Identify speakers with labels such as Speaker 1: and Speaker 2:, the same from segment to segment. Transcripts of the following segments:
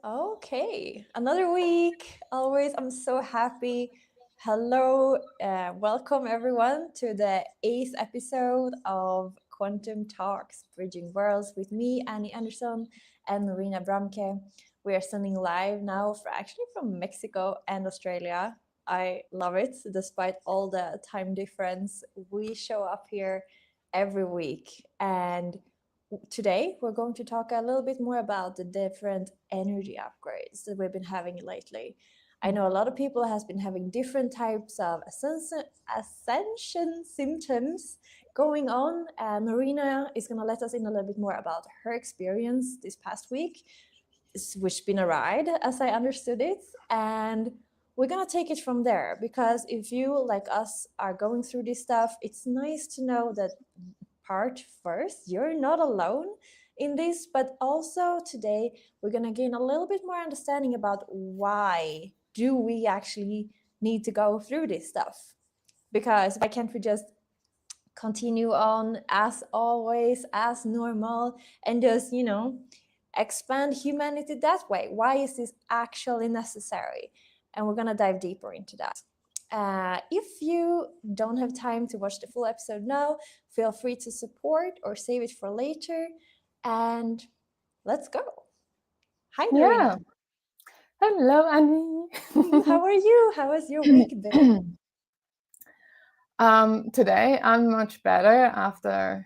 Speaker 1: Okay, another week. Always, I'm so happy. Hello, welcome everyone to the eighth episode of Quantum Talks, Bridging Worlds with me, Annie Andersson, and Norina Bramke. We are sending live now from Mexico and Australia. I love it, despite all the time difference. We show up here every week, and today we're going to talk a little bit more about the different energy upgrades that we've been having lately. I know a lot of people has been having different types of ascension symptoms going on, and Marina is going to let us in a little bit more about her experience this past week, which been a ride as I understood it. And we're going to take it from there, because if you like us are going through this stuff, it's nice to know that part first. You're not alone in this, but also today we're going to gain a little bit more understanding about why do we actually need to go through this stuff? Because why can't we just continue on as always, as normal, and just, expand humanity that way? Why is this actually necessary? And we're going to dive deeper into that. If you don't have time to watch the full episode now, feel free to support or save it for later. And let's go. Hi,
Speaker 2: Yeah.
Speaker 1: Norina.
Speaker 2: Hello, Annie.
Speaker 1: How are you? How has your week been?
Speaker 2: Today I'm much better after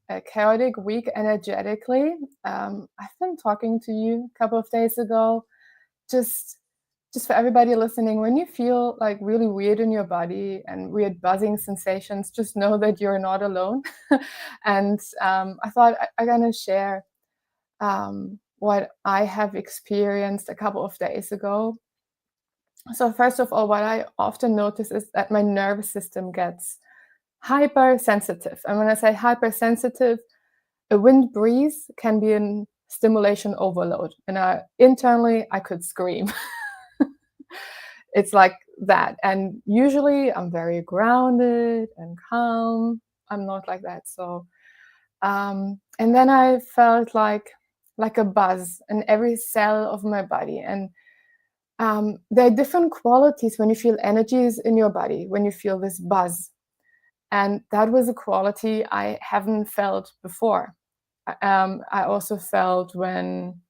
Speaker 2: a chaotic week energetically. I've been talking to you a couple of days ago. Just just for everybody listening, when you feel like really weird in your body and weird buzzing sensations, just know that you're not alone. And I thought I'm gonna share what I have experienced a couple of days ago. So first of all, what I often notice is that my nervous system gets hypersensitive. And when I say hypersensitive, a wind breeze can be a stimulation overload. And internally, I could scream. It's like that. And usually I'm very grounded and calm. I'm not like that. So, and then I felt like a buzz in every cell of my body. And there are different qualities when you feel energies in your body, when you feel this buzz. And that was a quality I haven't felt before. I also felt when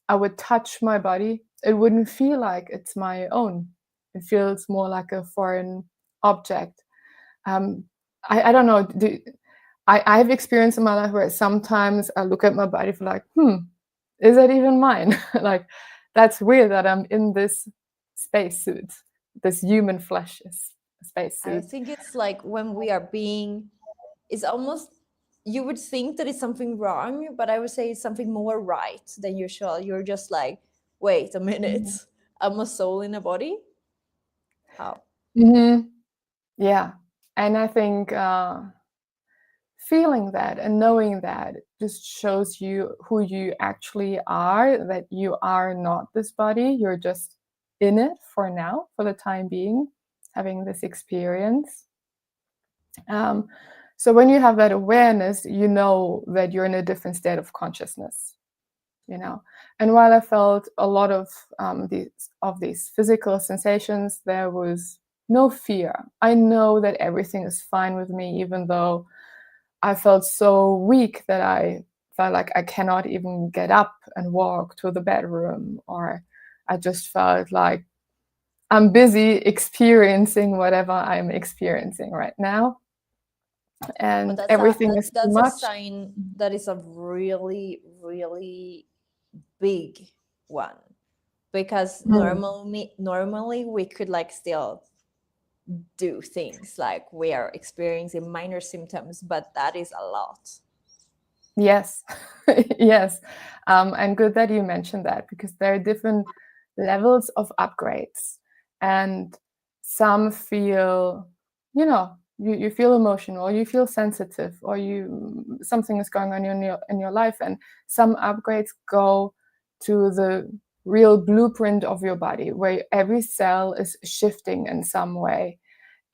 Speaker 2: I would touch my body, it wouldn't feel like it's my own. It feels more like a foreign object. Um, I don't know. I've experienced in my life where sometimes I look at my body for like, is that even mine? Like, that's weird that I'm in this spacesuit, this human flesh
Speaker 1: I
Speaker 2: spacesuit.
Speaker 1: think it's like when we are being, it's almost, you would think that it's something wrong, but I would say it's something more right than usual. You're just like, wait a minute, I'm a soul in a body? How?
Speaker 2: Mm-hmm. Yeah. And I think feeling that and knowing that just shows you who you actually are, that you are not this body. You're just in it for now, for the time being, having this experience. Um, so when you have that awareness, you know that you're in a different state of consciousness. And while I felt a lot of these physical sensations, there was no fear. I know that everything is fine with me, even though I felt so weak that I felt like I cannot even get up and walk to the bedroom, or I just felt like I'm busy experiencing whatever I'm experiencing right now,
Speaker 1: But
Speaker 2: and
Speaker 1: that's a
Speaker 2: everything is too
Speaker 1: that's a
Speaker 2: much.
Speaker 1: sign that is a really, really big one. Because
Speaker 2: Mm.
Speaker 1: normally we could like still do things, like we are experiencing minor symptoms, but that is a lot.
Speaker 2: Yes, yes. And good that you mentioned that, because there are different levels of upgrades. And some feel, you feel emotional, or you feel sensitive, or something is going on in your life. And some upgrades go to the real blueprint of your body, where every cell is shifting in some way.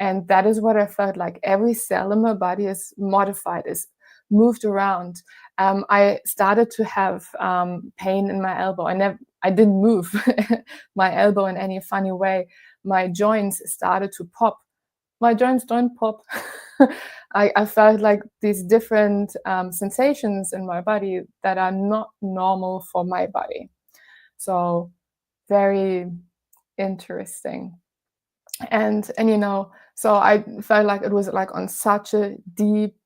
Speaker 2: And that is what I felt like. Every cell in my body is modified, is moved around. I started to have pain in my elbow. I didn't move my elbow in any funny way. My joints started to pop. My joints don't pop. I felt like these different sensations in my body that are not normal for my body. So very interesting. And so I felt like it was like on such a deep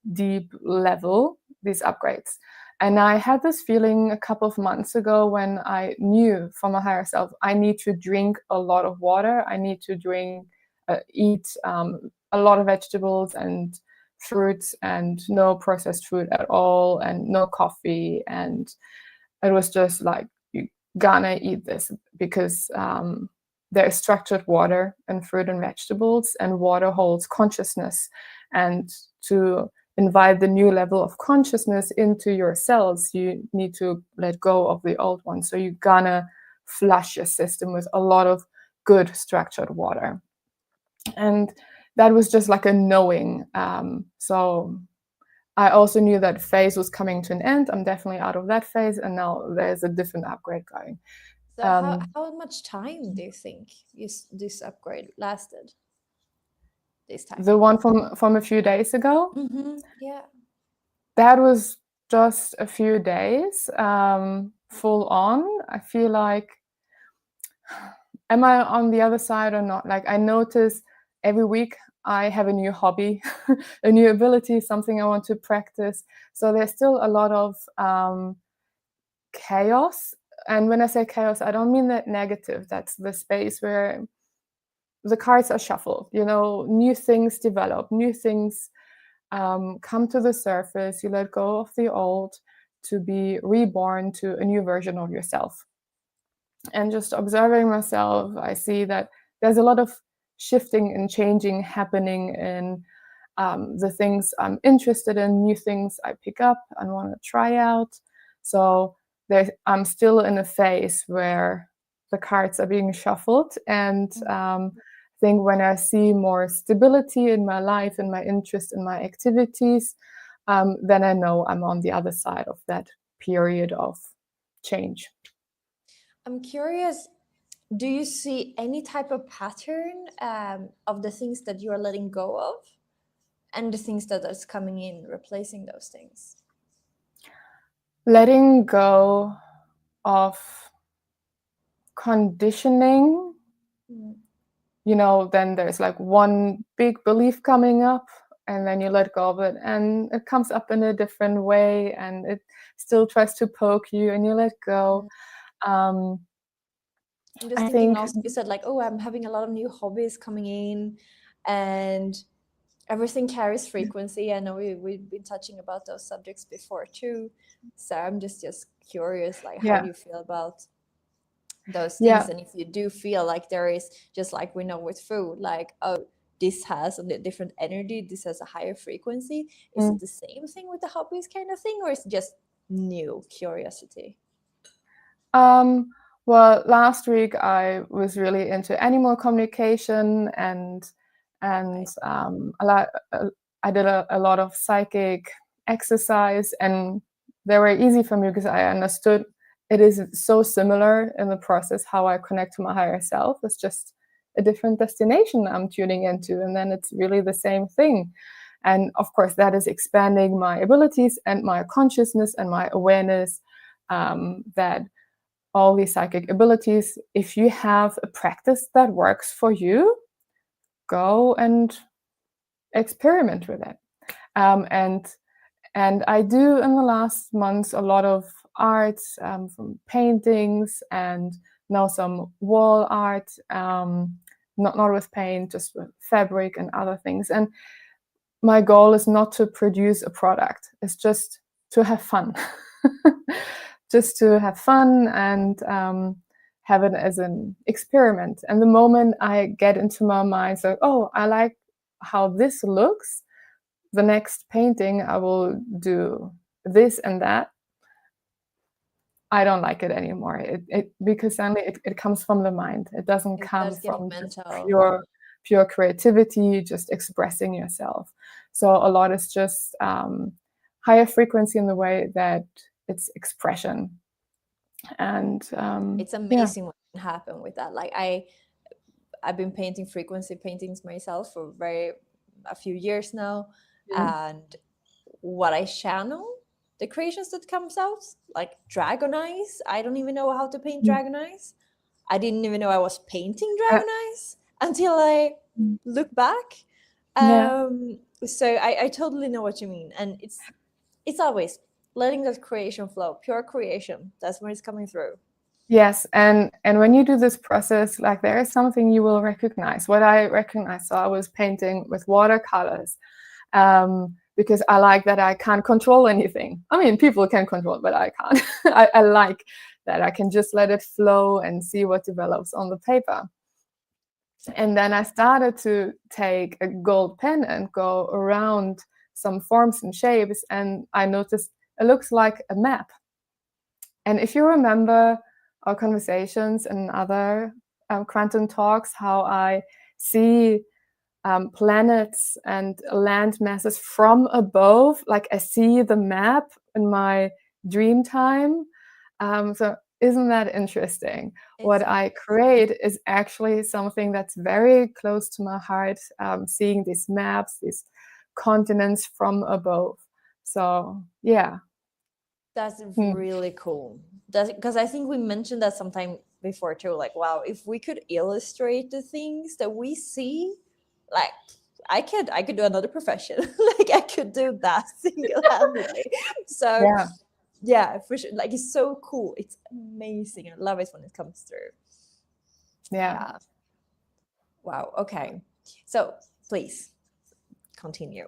Speaker 2: level, these upgrades. And I had this feeling a couple of months ago when I knew from my higher self, I need to drink a lot of water. I need to eat a lot of vegetables and fruits and no processed food at all and no coffee. And it was just like, you gonna eat this because there is structured water in fruit and vegetables, and water holds consciousness. And to invite the new level of consciousness into your cells, you need to let go of the old one. So you're gonna flush your system with a lot of good structured water. And that was just like a knowing. So I also knew that phase was coming to an end. I'm definitely out of that phase, and now there's a different upgrade going.
Speaker 1: So how much time do you think this upgrade lasted? This time.
Speaker 2: The one from a few days ago,
Speaker 1: Yeah.
Speaker 2: that was just a few days, full on. I feel like, am I on the other side or not? Like, I notice every week I have a new hobby, a new ability, something I want to practice. So there's still a lot of chaos. And when I say chaos, I don't mean that negative. That's the space where the cards are shuffled. New things develop, new things come to the surface. You let go of the old to be reborn to a new version of yourself. And just observing myself, I see that there's a lot of shifting and changing happening in the things I'm interested in, new things I pick up and want to try out. So I'm still in a phase where the cards are being shuffled. And I think when I see more stability in my life and my interest in my activities, then I know I'm on the other side of that period of change.
Speaker 1: I'm curious, do you see any type of pattern of the things that you are letting go of and the things that is coming in, replacing those things?
Speaker 2: Letting go of conditioning, then there's like one big belief coming up, and then you let go of it, and it comes up in a different way, and it still tries to poke you, and you let go.
Speaker 1: I'm just thinking also, you said like, oh, I'm having a lot of new hobbies coming in, and everything carries frequency. I know we've been touching about those subjects before too. So I'm just curious, like, how do you feel about those things? And if you do feel like there is, just like we know with food, like, oh, this has a different energy, this has a higher frequency. Is it the same thing with the hobbies kind of thing, or is it just new curiosity?
Speaker 2: Well, last week I was really into animal communication and I did a lot of psychic exercise, and they were easy for me because I understood it is so similar in the process how I connect to my higher self. It's just a different destination I'm tuning into, and then it's really the same thing. And of course, that is expanding my abilities and my consciousness and my awareness, that all these psychic abilities, if you have a practice that works for you, go and experiment with it. And I do in the last months a lot of art, from paintings and now some wall art, not with paint, just with fabric and other things. And my goal is not to produce a product, it's just to have fun. Just to have fun and have it as an experiment. And the moment I get into my mind, so, oh, I like how this looks, the next painting I will do this and that, I don't like it anymore. Because suddenly it comes from the mind. It doesn't come from pure creativity, just expressing yourself. So a lot is just higher frequency in the way that it's expression. And
Speaker 1: It's
Speaker 2: yeah.
Speaker 1: amazing what can happen with that. Like I've been painting frequency paintings myself for a few years now,
Speaker 2: Mm.
Speaker 1: and what I channel, the creations that comes out, like dragon eyes. I don't even know how to paint
Speaker 2: Mm.
Speaker 1: dragon eyes. I didn't even know I was painting
Speaker 2: Uh,
Speaker 1: dragon eyes until I
Speaker 2: mm.
Speaker 1: look back.
Speaker 2: Yeah.
Speaker 1: So I totally know what you mean, and it's always letting that creation flow, pure creation. That's when it's coming through.
Speaker 2: Yes, and when you do this process, like there is something you will recognize. What I recognized, so I was painting with watercolors, because I like that I can't control anything. I mean, people can control, but I can't. I like that I can just let it flow and see what develops on the paper. And then I started to take a gold pen and go around some forms and shapes, and I noticed it looks like a map. And if you remember our conversations and other quantum talks, how I see planets and land masses from above, like I see the map in my dream time. So isn't that interesting?
Speaker 1: It's
Speaker 2: What I create is actually something that's very close to my heart, seeing these maps, these continents from above. So yeah.
Speaker 1: That's
Speaker 2: Hmm.
Speaker 1: really cool. That's because I think we mentioned that sometime before too. Like, wow, if we could illustrate the things that we see, like I could do another profession. Like I could do that single handedly. So
Speaker 2: Yeah.
Speaker 1: yeah, for sure. Like it's so cool. It's amazing. I love it when it comes through.
Speaker 2: Yeah.
Speaker 1: Yeah. Wow. Okay. So please continue.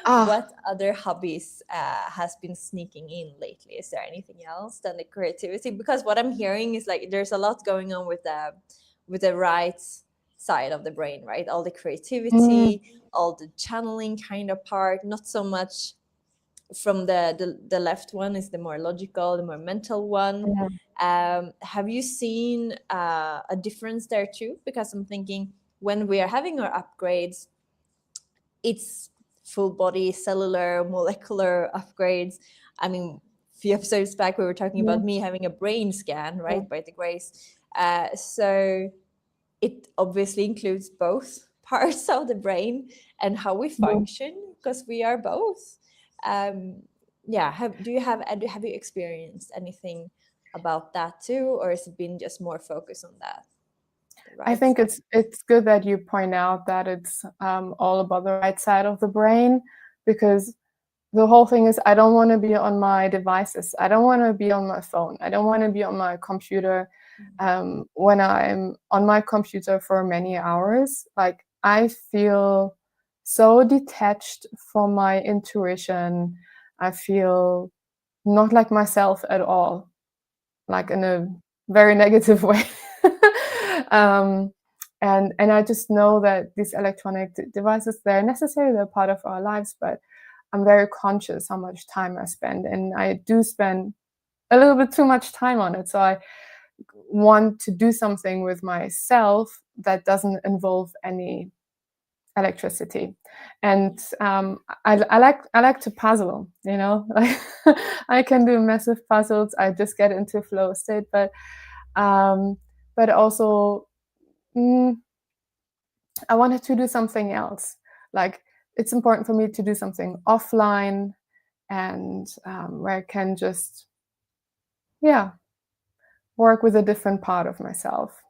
Speaker 2: Ah,
Speaker 1: What other hobbies has been sneaking in lately? Is there anything else than the creativity? Because what I'm hearing is like there's a lot going on with the right side of the brain, right? All the
Speaker 2: mm,
Speaker 1: creativity, all the channeling kind of part, not so much from the left one is the more logical, the more mental one.
Speaker 2: yeah.
Speaker 1: Have you seen a difference there too? Because I'm thinking when we are having our upgrades, it's full body cellular molecular upgrades. I mean, a few episodes back we were talking
Speaker 2: Yeah.
Speaker 1: about me having a brain scan, right, by the grace. So it obviously includes both parts of the brain and how we
Speaker 2: Yeah.
Speaker 1: function because we are both. um yeah, do you have you experienced anything about that too, or has it been just more focused on that, the
Speaker 2: I
Speaker 1: right
Speaker 2: think
Speaker 1: side?
Speaker 2: it's good that you point out that it's all about the right side of the brain, because the whole thing is I don't want to be on my devices. I don't want to be on my phone. I don't want to be on my computer. When I'm on my computer for many hours, like I feel so detached from my intuition. I feel not like myself at all, like in a very negative way. um, and I just know that these electronic devices, they're necessary, they're part of our lives, but I'm very conscious how much time I spend, and I do spend a little bit too much time on it. So I want to do something with myself that doesn't involve any electricity. And I like to puzzle, you know. Like I can do massive puzzles. I just get into flow state, um, but also mm, I wanted to do something else. Like it's important for me to do something offline, and where I can just, yeah, work with a different part of myself.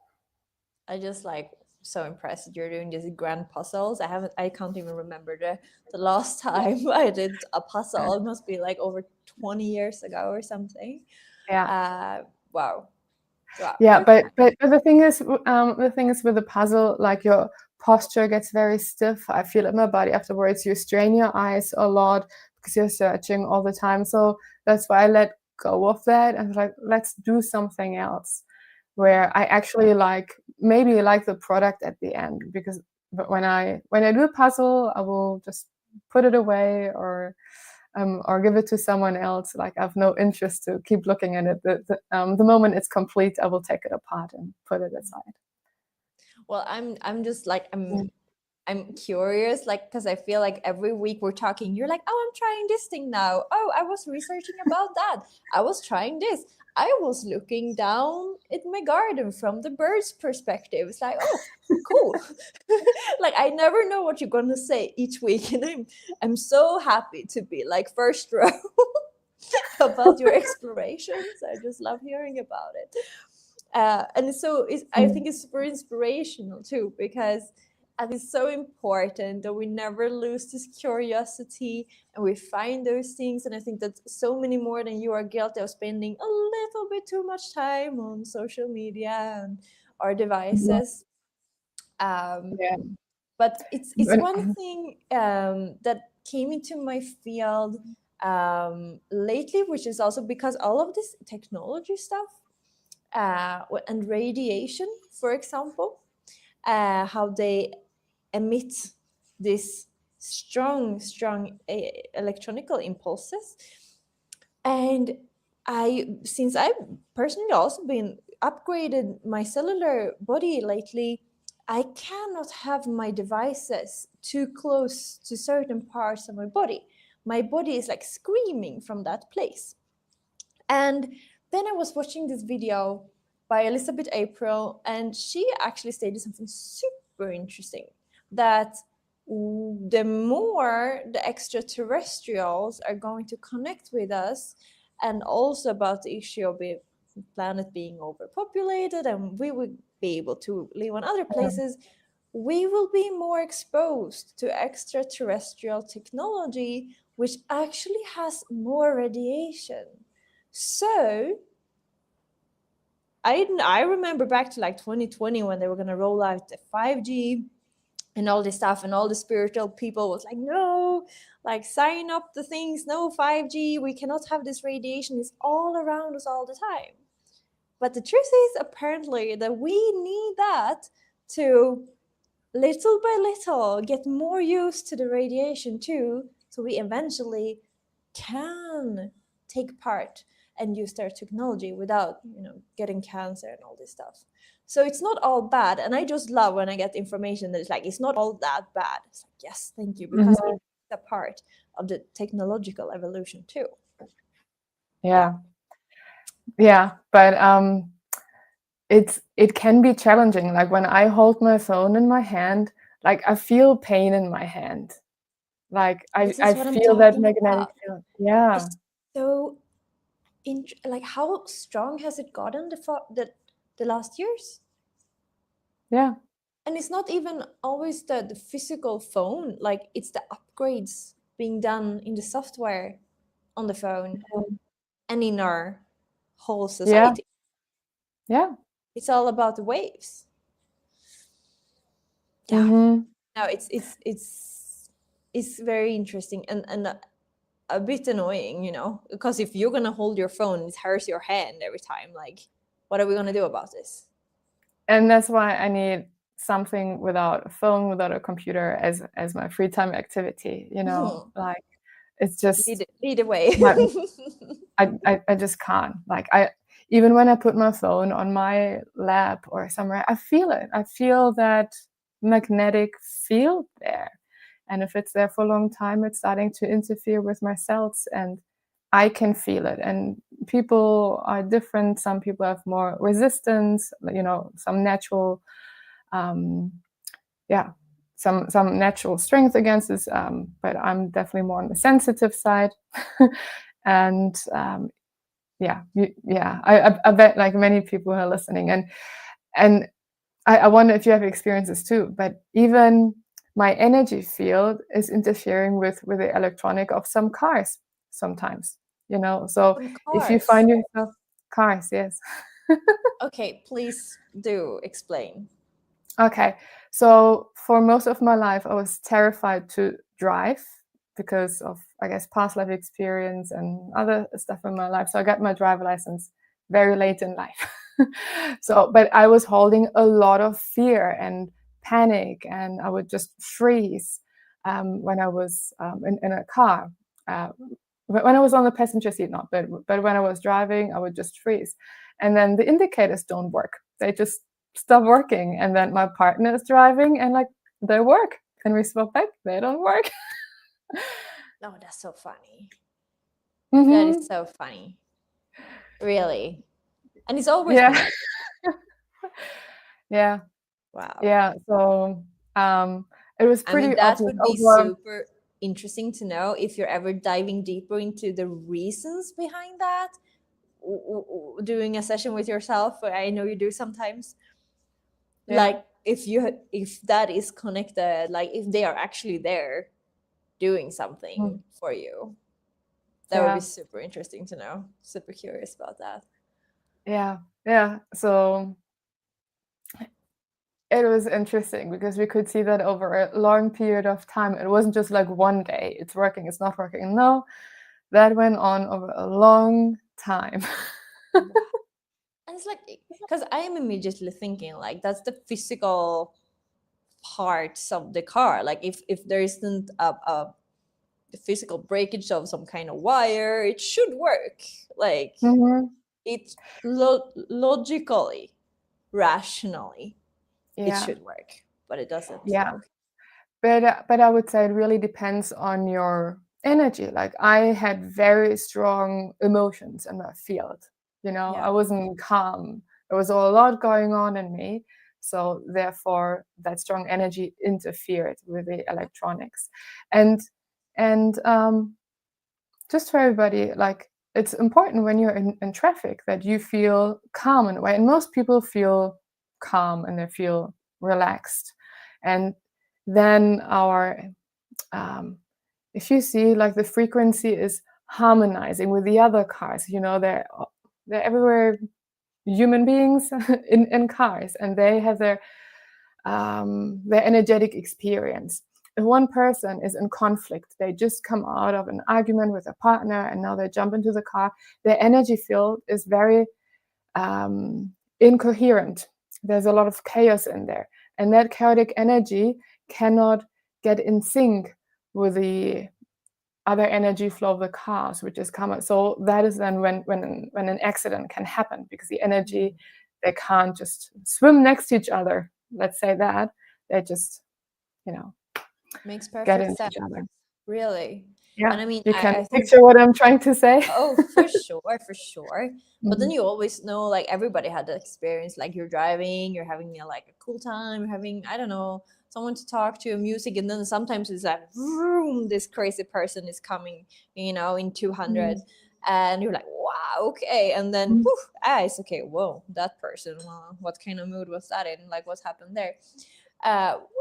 Speaker 1: I just like so impressed that you're doing these grand puzzles. I can't even remember the last time I did a puzzle. It must be like over 20 years ago or something.
Speaker 2: Yeah.
Speaker 1: Uh, wow. Wow.
Speaker 2: Yeah,
Speaker 1: Okay.
Speaker 2: but the thing is with the puzzle, like your posture gets very stiff. I feel it in my body afterwards. You strain your eyes a lot because you're searching all the time. So that's why I let go of that and like let's do something else where I actually like maybe like the product at the end. Because but when I do a puzzle, I will just put it away or give it to someone else. Like I have no interest to keep looking at it. The moment it's complete, I will take it apart and put it aside.
Speaker 1: Well, I'm just like
Speaker 2: Mm.
Speaker 1: I'm curious, like, because I feel like every week we're talking, you're like, oh, I'm trying this thing now. Oh, I was researching about that. I was trying this. I was looking down at my garden from the bird's perspective. It's like, oh, cool. Like, I never know what you're gonna say each week, and I'm so happy to be like first row about your explorations. I just love hearing about it. And so I think it's super inspirational too, because I think it's so important that we never lose this curiosity and we find those things. And I think that so many more than you are guilty of spending a little bit too much time on social media and our devices. Um,
Speaker 2: Yeah.
Speaker 1: but it's one thing that came into my field lately, which is also because all of this technology stuff and radiation, for example, how they emit these strong electronical impulses. And since I've personally also been upgraded my cellular body lately, I cannot have my devices too close to certain parts of my body. My body is like screaming from that place. And then I was watching this video by Elizabeth April, and she actually stated something super interesting, that the more the extraterrestrials are going to connect with us, and also about the issue of the planet being overpopulated and we would be able to live on other places, we will be more exposed to extraterrestrial technology, which actually has more radiation. So I remember back to like 2020 when they were gonna roll out the 5G and all this stuff, and all the spiritual people was like, no, like sign up the things, no 5G, we cannot have this radiation, it's all around us all the time. But the truth is apparently that we need that to little by little get more used to the radiation too, so we eventually can take part and use their technology without getting cancer and all this stuff. So it's not all bad, and I just love when I get information that it's like it's not all that bad. It's like, yes, thank you, because it's a part of the technological evolution too.
Speaker 2: Yeah. Yeah, but it can be challenging. Like when I hold my phone in my hand, like I feel pain in my hand. Like
Speaker 1: This
Speaker 2: I
Speaker 1: is what I'm
Speaker 2: feel that
Speaker 1: talking
Speaker 2: magnetic
Speaker 1: about.
Speaker 2: field. Yeah.
Speaker 1: It's so like, how strong has it gotten the last years?
Speaker 2: Yeah.
Speaker 1: And it's not even always the physical phone, like it's the upgrades being done in the software on the phone and in our whole
Speaker 2: Yeah.
Speaker 1: society.
Speaker 2: Yeah.
Speaker 1: It's all about the waves. Yeah.
Speaker 2: Mm-hmm.
Speaker 1: No, it's very interesting, and a bit annoying, because if you're gonna hold your phone, it hurts your hand every time. Like, what are we gonna do about this?
Speaker 2: And that's why I need something without a phone, without a computer as my free time activity, like it's just
Speaker 1: Lead away.
Speaker 2: my, I just can't. Like even when I put my phone on my lap or somewhere, I feel it. I feel that magnetic field there. And if it's there for a long time, it's starting to interfere with my cells, and I can feel it. And people are different. Some people have more resistance, some natural, some natural strength against this. But I'm definitely more on the sensitive side. And I bet like many people who are listening, and I wonder if you have experiences too. But even my energy field is interfering with the electronic of some cars sometimes. So
Speaker 1: Some
Speaker 2: if you
Speaker 1: cars.
Speaker 2: find yourself cars, yes.
Speaker 1: Okay, please do explain.
Speaker 2: Okay, so for most of my life, I was terrified to drive because of, I guess, past life experience and other stuff in my life. So I got my driver license very late in life. But I was holding a lot of fear and panic, and I would just freeze when I was in a car. When I was on the passenger seat, not, but when I was driving, I would just freeze. And then the indicators don't work. They just stop working, and then my partner is driving and like they work. and we swap back, they don't work.
Speaker 1: No, that's so funny. That is
Speaker 2: Mm-hmm.
Speaker 1: so funny. Really. And it's always been
Speaker 2: Yeah.
Speaker 1: like,
Speaker 2: Yeah.
Speaker 1: wow.
Speaker 2: Yeah. So it was
Speaker 1: I mean,
Speaker 2: pretty
Speaker 1: that
Speaker 2: obvious
Speaker 1: would be
Speaker 2: over.
Speaker 1: super interesting to know if you're ever diving deeper into the reasons behind that, doing a session with yourself. I know you do sometimes.
Speaker 2: Yeah.
Speaker 1: Like if that is connected, like if they are actually there doing
Speaker 2: Mm.
Speaker 1: something for you, that would be
Speaker 2: Yeah.
Speaker 1: super interesting to know. Super curious about that.
Speaker 2: Yeah. Yeah. So it was interesting because we could see that over a long period of time. It wasn't just like one day, it's working, it's not working. No, that went on over a long time.
Speaker 1: Wow. And it's like, because I am immediately thinking like that's the physical parts of the car. Like if there isn't a physical breakage of some kind of wire, it should work. Like
Speaker 2: Mhm.
Speaker 1: it logically, rationally, it
Speaker 2: Yeah.
Speaker 1: should work, but it doesn't.
Speaker 2: Yeah.
Speaker 1: Okay.
Speaker 2: But I would say it really depends on your energy. Like I had very strong emotions in that field. I
Speaker 1: Yeah.
Speaker 2: wasn't calm. There was a lot going on in me. So therefore that strong energy interfered with the electronics. And and just for everybody, like it's important when you're in traffic that you feel calm in a way. And most people feel calm and they feel relaxed. And then if you see like the frequency is harmonizing with the other cars, they're everywhere human beings in cars, and they have their energetic experience. If one person is in conflict, they just come out of an argument with a partner and now they jump into the car, their energy field is very incoherent. There's a lot of chaos in there. And that chaotic energy cannot get in sync with the other energy flow of the cars, which is common. So that is then when an accident can happen, because the energy, they can't just swim next to each other. Let's say that they just, you know,
Speaker 1: Makes
Speaker 2: get
Speaker 1: perfect
Speaker 2: into
Speaker 1: sense.
Speaker 2: each other.
Speaker 1: Really.
Speaker 2: Yeah,
Speaker 1: And I mean,
Speaker 2: you can
Speaker 1: I think,
Speaker 2: picture what I'm trying to say.
Speaker 1: oh, for sure, for sure. But then
Speaker 2: Mhm.
Speaker 1: you always know, like everybody had that experience. Like you're driving, you're having like a cool time, you're having, I don't know, someone to talk to, music, and then sometimes it's like, vroom, this crazy person is coming, in 200,
Speaker 2: Mhm.
Speaker 1: and you're like, wow, okay, and then
Speaker 2: Mhm.
Speaker 1: poof, it's okay. Whoa, that person. Well, what kind of mood was that in? Like, what's happened there?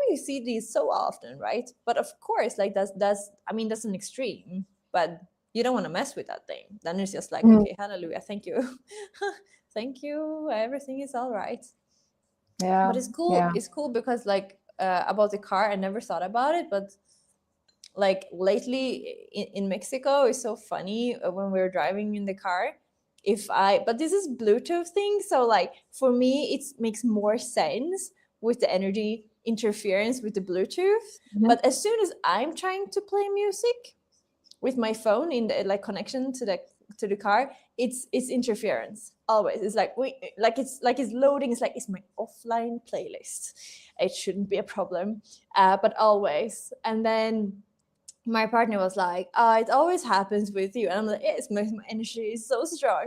Speaker 1: We see these so often, right? But of course, like that's I mean that's an extreme, but you don't want to mess with that thing. Then it's just like,
Speaker 2: Mhm.
Speaker 1: okay, hallelujah, thank you, thank you, everything is all right. But
Speaker 2: Yeah,
Speaker 1: it's cool.
Speaker 2: yeah.
Speaker 1: It's cool because like about the car, I never thought about it, but like lately in Mexico, it's so funny when we're driving in the car. But this is Bluetooth thing, so like for me, it makes more sense with the energy interference with the Bluetooth.
Speaker 2: Mhm.
Speaker 1: But as soon as I'm trying to play music with my phone in the like connection to the car, it's interference always. It's like it's loading. It's like it's my offline playlist. It shouldn't be a problem, but always. And then my partner was like, it always happens with you. And I'm like, yeah, my energy is so strong.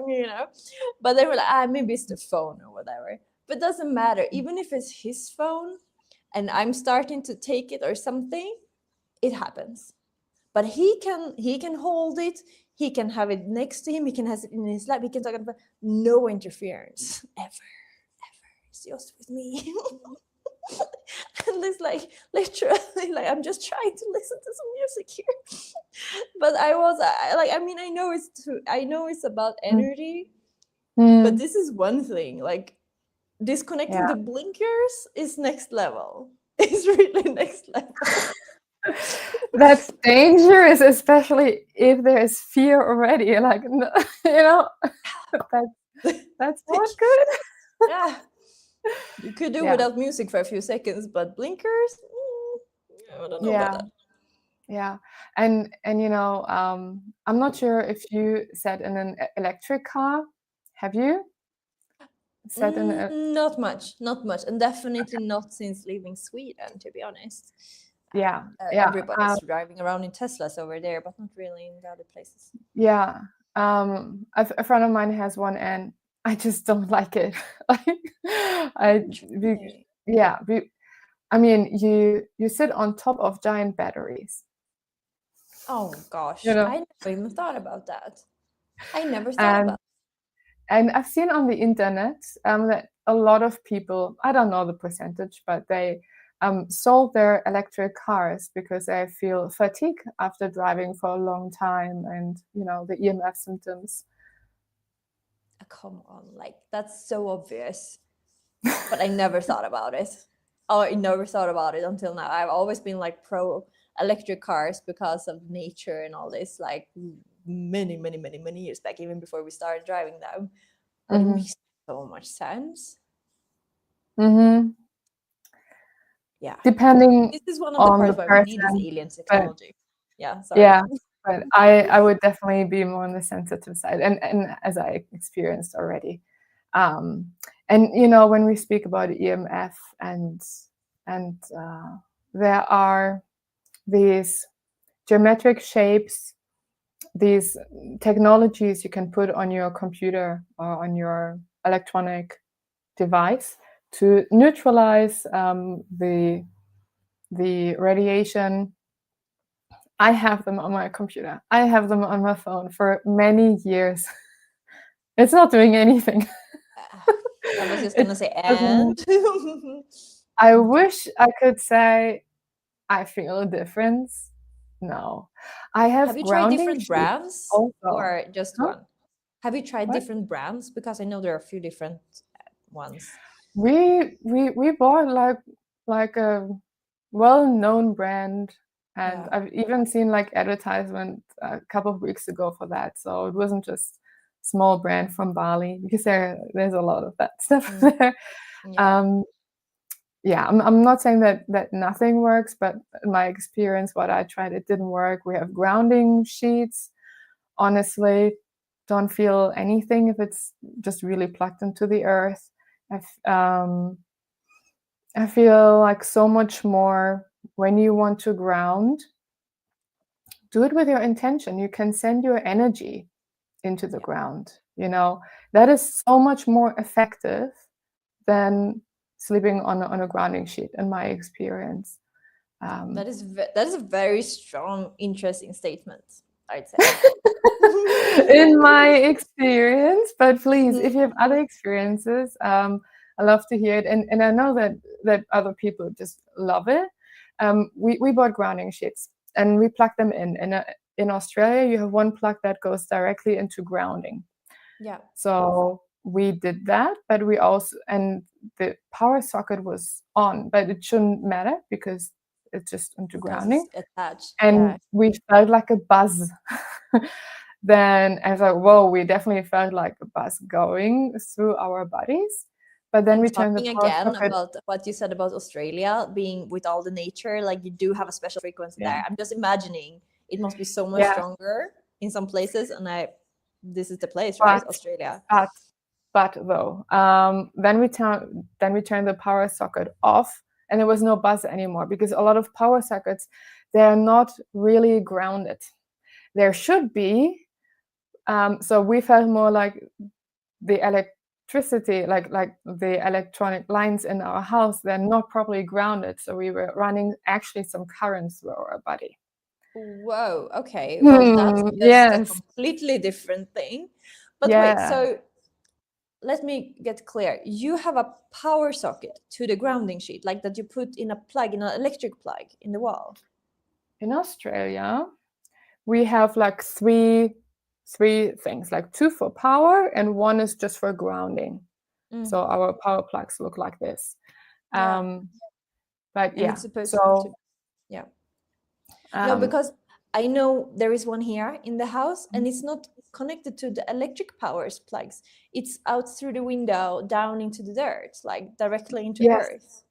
Speaker 1: But they were like, maybe it's the phone or whatever. But it doesn't matter. Even if it's his phone and I'm starting to take it or something, it happens. But he can hold it. He can have it next to him. He can have it in his lap. He can talk about no interference ever. It's just with me. And it's like literally like I'm just trying to listen to some music here. But I mean I know it's about
Speaker 2: Mhm.
Speaker 1: energy, but
Speaker 2: Mhm.
Speaker 1: this is one thing. Like disconnecting
Speaker 2: Yeah.
Speaker 1: the blinkers is next level. It's really next level.
Speaker 2: That's dangerous, especially if there is fear already. Like, you know, that's that's
Speaker 1: Like,
Speaker 2: not good.
Speaker 1: yeah, you could do
Speaker 2: Yeah,
Speaker 1: without music for a few seconds, but blinkers, I don't know about
Speaker 2: yeah,
Speaker 1: that.
Speaker 2: yeah. And I'm not sure if you sat in an electric car. Have you sat in a?
Speaker 1: Not much, not much, and definitely not since leaving Sweden, to be honest.
Speaker 2: Yeah, yeah,
Speaker 1: Everybody's driving around in Teslas over there, but not really in the other places.
Speaker 2: yeah. A friend of mine has one, and I just don't like it. Like,
Speaker 1: Interesting.
Speaker 2: yeah, I mean, you sit on top of giant batteries,
Speaker 1: Oh
Speaker 2: you
Speaker 1: gosh,
Speaker 2: know,
Speaker 1: I never even thought about that. I never thought
Speaker 2: and
Speaker 1: about.
Speaker 2: I've seen on the internet that a lot of people, I don't know the percentage, but they sold their electric cars because they feel fatigue after driving for a long time, and the EMF symptoms.
Speaker 1: Come on, like that's so obvious. But I never thought about it. Oh, I never thought about it until now. I've always been like pro electric cars because of nature and all this, like many years back, even before we started driving them. But it
Speaker 2: Mm-hmm.
Speaker 1: makes so much sense.
Speaker 2: Mm-hmm.
Speaker 1: Yeah.
Speaker 2: Depending
Speaker 1: This is one of the
Speaker 2: on the
Speaker 1: parts why we need this
Speaker 2: person,
Speaker 1: alien
Speaker 2: but
Speaker 1: technology. Yeah, sorry.
Speaker 2: yeah, but I would definitely be more on the sensitive side, and as I experienced already. Um, and when we speak about EMF and there are these geometric shapes, these technologies you can put on your computer or on your electronic device to neutralize the radiation. I have them on my computer. I have them on my phone for many years. It's not doing anything.
Speaker 1: I was just
Speaker 2: It
Speaker 1: gonna say, and
Speaker 2: doesn't. I wish I could say I feel a difference. No. I
Speaker 1: have
Speaker 2: have
Speaker 1: you tried
Speaker 2: grounding
Speaker 1: different
Speaker 2: sheets
Speaker 1: brands
Speaker 2: also.
Speaker 1: or just
Speaker 2: Huh?
Speaker 1: one? Have you tried
Speaker 2: What?
Speaker 1: different brands? Because I know there are a few different ones.
Speaker 2: We bought like a well-known brand, and
Speaker 1: Yeah.
Speaker 2: I've even seen like advertisement a couple of weeks ago for that. So it wasn't just small brand from Bali, because there's a lot of that stuff
Speaker 1: Mm,
Speaker 2: there.
Speaker 1: yeah.
Speaker 2: Um, yeah, I'm not saying that nothing works, but in my experience, what I tried, it didn't work. We have grounding sheets. Honestly, don't feel anything if it's just really plugged into the earth. I feel like so much more when you want to ground. Do it with your intention. You can send your energy into the
Speaker 1: Yeah.
Speaker 2: ground. That is so much more effective than sleeping on a grounding sheet, in my experience.
Speaker 1: Yeah.
Speaker 2: Um,
Speaker 1: That is a very strong, interesting statement, I'd say.
Speaker 2: in my experience, but please, if
Speaker 1: Mhm.
Speaker 2: you have other experiences, I love to hear it, and I know that other people just love it. We bought grounding sheets, and we plug them in Australia. You have one plug that goes directly into grounding,
Speaker 1: Yeah.
Speaker 2: so we did that. But we also, and the power socket was on, but it shouldn't matter because it's just into
Speaker 1: Because
Speaker 2: grounding,
Speaker 1: it's attached.
Speaker 2: and
Speaker 1: Yeah.
Speaker 2: we felt like a buzz. Then I thought, whoa, we definitely felt like a buzz going through our bodies. But then
Speaker 1: And
Speaker 2: we turned the
Speaker 1: talking
Speaker 2: power
Speaker 1: again
Speaker 2: socket.
Speaker 1: about what you said about Australia being with all the nature, like you do have a special frequency
Speaker 2: Yeah,
Speaker 1: there. I'm just imagining it must be so much
Speaker 2: yeah.
Speaker 1: stronger in some places, and this is the place, right?
Speaker 2: But
Speaker 1: Australia.
Speaker 2: but but though, then we turned the power socket off, and there was no buzz anymore, because a lot of power sockets, they're not really grounded. There should be. So we felt more like the electricity, like the electronic lines in our house, they're not properly grounded. So we were running actually some currents through our body.
Speaker 1: Whoa, okay. Well, that's just a
Speaker 2: Yes.
Speaker 1: completely different thing. But wait,
Speaker 2: Yeah.
Speaker 1: so let me get clear. You have a power socket to the grounding sheet, like that you put in a plug, in an electric plug in the wall.
Speaker 2: In Australia, we have like three things, like two for power and one is just for grounding.
Speaker 1: Mm,
Speaker 2: So our power plugs look like this.
Speaker 1: yeah.
Speaker 2: But
Speaker 1: And
Speaker 2: yeah,
Speaker 1: it's supposed to,
Speaker 2: so
Speaker 1: yeah. No,
Speaker 2: um,
Speaker 1: because I know there is one here in the house and it's not connected to the electric powers plugs. It's out through the window down into the dirt, like directly into
Speaker 2: yes,
Speaker 1: earth.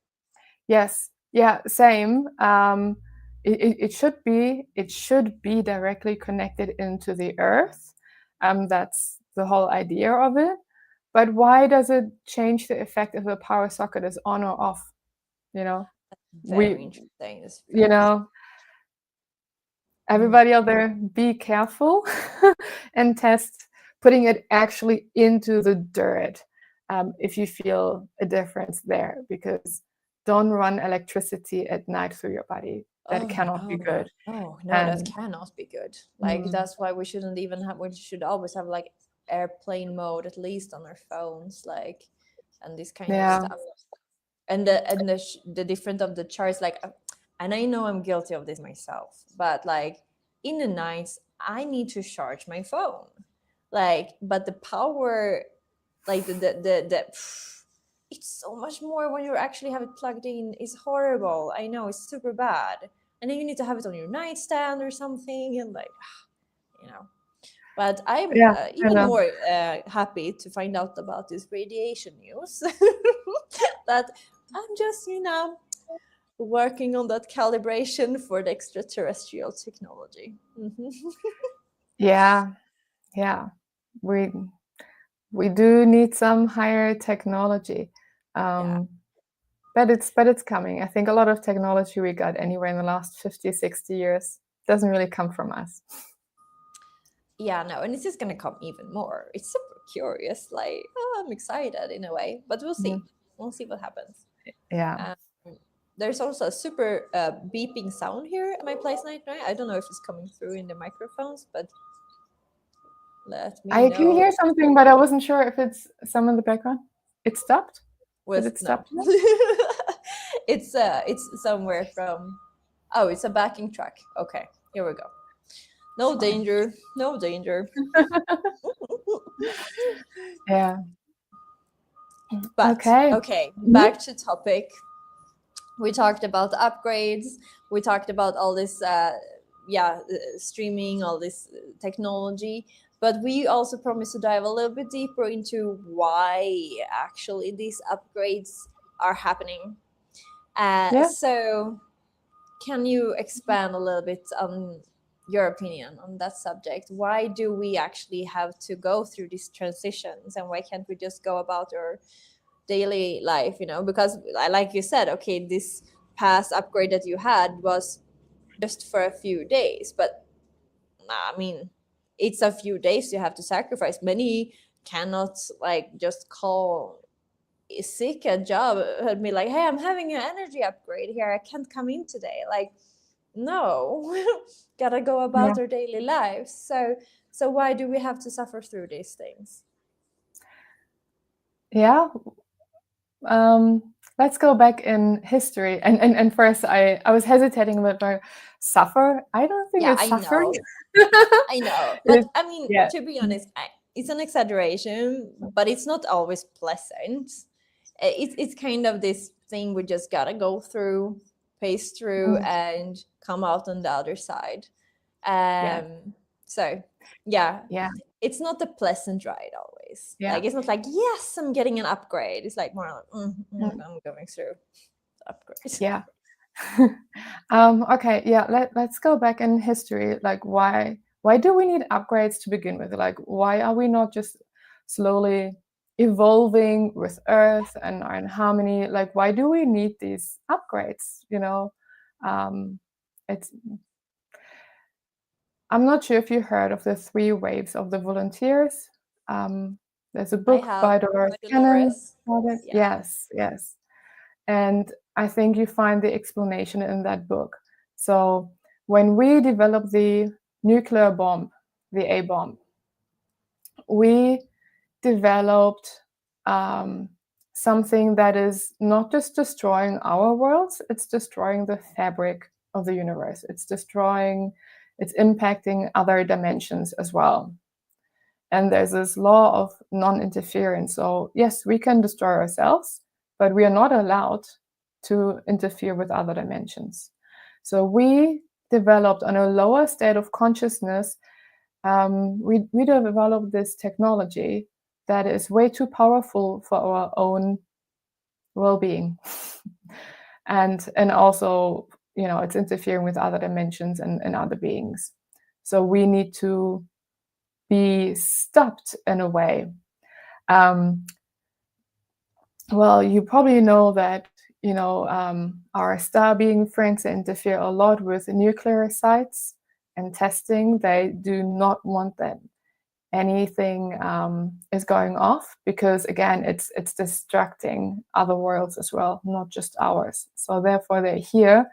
Speaker 2: yes, yeah, same. It should be directly connected into the earth. That's the whole idea of it. But why does it change the effect if the power socket is on or off? You know?
Speaker 1: Very
Speaker 2: we,
Speaker 1: interesting. It's
Speaker 2: you
Speaker 1: very interesting.
Speaker 2: know, everybody out there, be careful and test putting it actually into the dirt if you feel a difference there, because don't run electricity at night through your body. That
Speaker 1: Oh
Speaker 2: cannot be
Speaker 1: no,
Speaker 2: good.
Speaker 1: no, no, that
Speaker 2: And
Speaker 1: cannot be good. Like
Speaker 2: mm,
Speaker 1: that's why we shouldn't even have. We should always have like airplane mode at least on our phones, like, and this kind of
Speaker 2: yeah,
Speaker 1: stuff. And the different of the charts, like, and I know I'm guilty of this myself, but like in the nights I need to charge my phone, like, but the power, like the it's so much more when you actually have it plugged in. It's horrible. I know it's super bad, and then you need to have it on your nightstand or something, and like, you know. But I'm
Speaker 2: yeah, I
Speaker 1: even
Speaker 2: know.
Speaker 1: more happy to find out about this radiation news. That I'm just, working on that calibration for the extraterrestrial technology.
Speaker 2: Yeah, yeah. We we do need some higher technology.
Speaker 1: Yeah.
Speaker 2: Um, but it's coming. I think a lot of technology we got anywhere in the last 50, 60 years doesn't really come from us.
Speaker 1: Yeah, no, and it's just gonna come even more. It's super curious. Like, oh, I'm excited in a way, but we'll
Speaker 2: Mhm.
Speaker 1: see. We'll see what happens.
Speaker 2: Yeah.
Speaker 1: Um, there's also a super beeping sound here at my place right now. I don't know if it's coming through in the microphones, but let me
Speaker 2: I can
Speaker 1: know.
Speaker 2: hear something, but I wasn't sure if it's some in the background. It stopped? Did
Speaker 1: With
Speaker 2: it
Speaker 1: no,
Speaker 2: stop now?
Speaker 1: it's somewhere from. Oh, it's a backing track. Okay, here we go.
Speaker 2: It's
Speaker 1: No
Speaker 2: fine.
Speaker 1: danger, no danger.
Speaker 2: Yeah.
Speaker 1: But
Speaker 2: Okay.
Speaker 1: okay,
Speaker 2: Mhm.
Speaker 1: back to topic. We talked about the upgrades. We talked about all this, streaming, all this technology. But we also promised to dive a little bit deeper into why actually these upgrades are happening.
Speaker 2: Yeah.
Speaker 1: So, can you expand a little bit on your opinion on that subject? Why do we actually have to go through these transitions, and why can't we just go about our daily life? Because like you said, okay, this past upgrade that you had was just for a few days, but I mean, it's a few days you have to sacrifice. Many cannot like just call sick a job and be like, hey, I'm having an energy upgrade here, I can't come in today. Like, no. Gotta go
Speaker 2: Yeah.
Speaker 1: about our daily lives. So why do we have to suffer through these things?
Speaker 2: Yeah. Let's go back in history. And first, I was hesitating about my suffer. I don't think
Speaker 1: Yeah,
Speaker 2: it's
Speaker 1: I
Speaker 2: suffering.
Speaker 1: know. I know, but
Speaker 2: It's,
Speaker 1: I mean,
Speaker 2: yeah.
Speaker 1: to be honest, it's an exaggeration, but it's not always pleasant. It's kind of this thing we just gotta go through, pace through,
Speaker 2: Mm,
Speaker 1: and come out on the other side.
Speaker 2: yeah.
Speaker 1: So yeah,
Speaker 2: Yeah.
Speaker 1: it's not a pleasant ride always.
Speaker 2: Yeah.
Speaker 1: Like, it's not like, yes, I'm getting an upgrade. It's like more like,
Speaker 2: Mm,
Speaker 1: I'm going through the upgrade.
Speaker 2: yeah. Okay, yeah, let's go back in history. Like, why do we need upgrades to begin with? Like, why are we not just slowly evolving with Earth and are in harmony? Like, why do we need these upgrades? Um, it's I'm not sure if you heard of the 3 waves of the volunteers. Um, there's a
Speaker 1: I
Speaker 2: book
Speaker 1: have
Speaker 2: by Dolores
Speaker 1: by
Speaker 2: Cannon
Speaker 1: Dolores.
Speaker 2: about it.
Speaker 1: Yeah.
Speaker 2: Yes, yes. And I think you find the explanation in that book. So when we developed the nuclear bomb, the A bomb, we developed something that is not just destroying our worlds, it's destroying the fabric of the universe. It's impacting other dimensions as well. And there's this law of non-interference. So yes, we can destroy ourselves, but we are not allowed to interfere with other dimensions. So we developed on a lower state of consciousness, we developed this technology that is way too powerful for our own well-being. and also, it's interfering with other dimensions and other beings. So we need to be stopped in a way. Well, you probably know that, our star being friends interfere a lot with nuclear sites and testing. They do not want that anything is going off, because again, it's distracting other worlds as well, not just ours. So therefore, they're here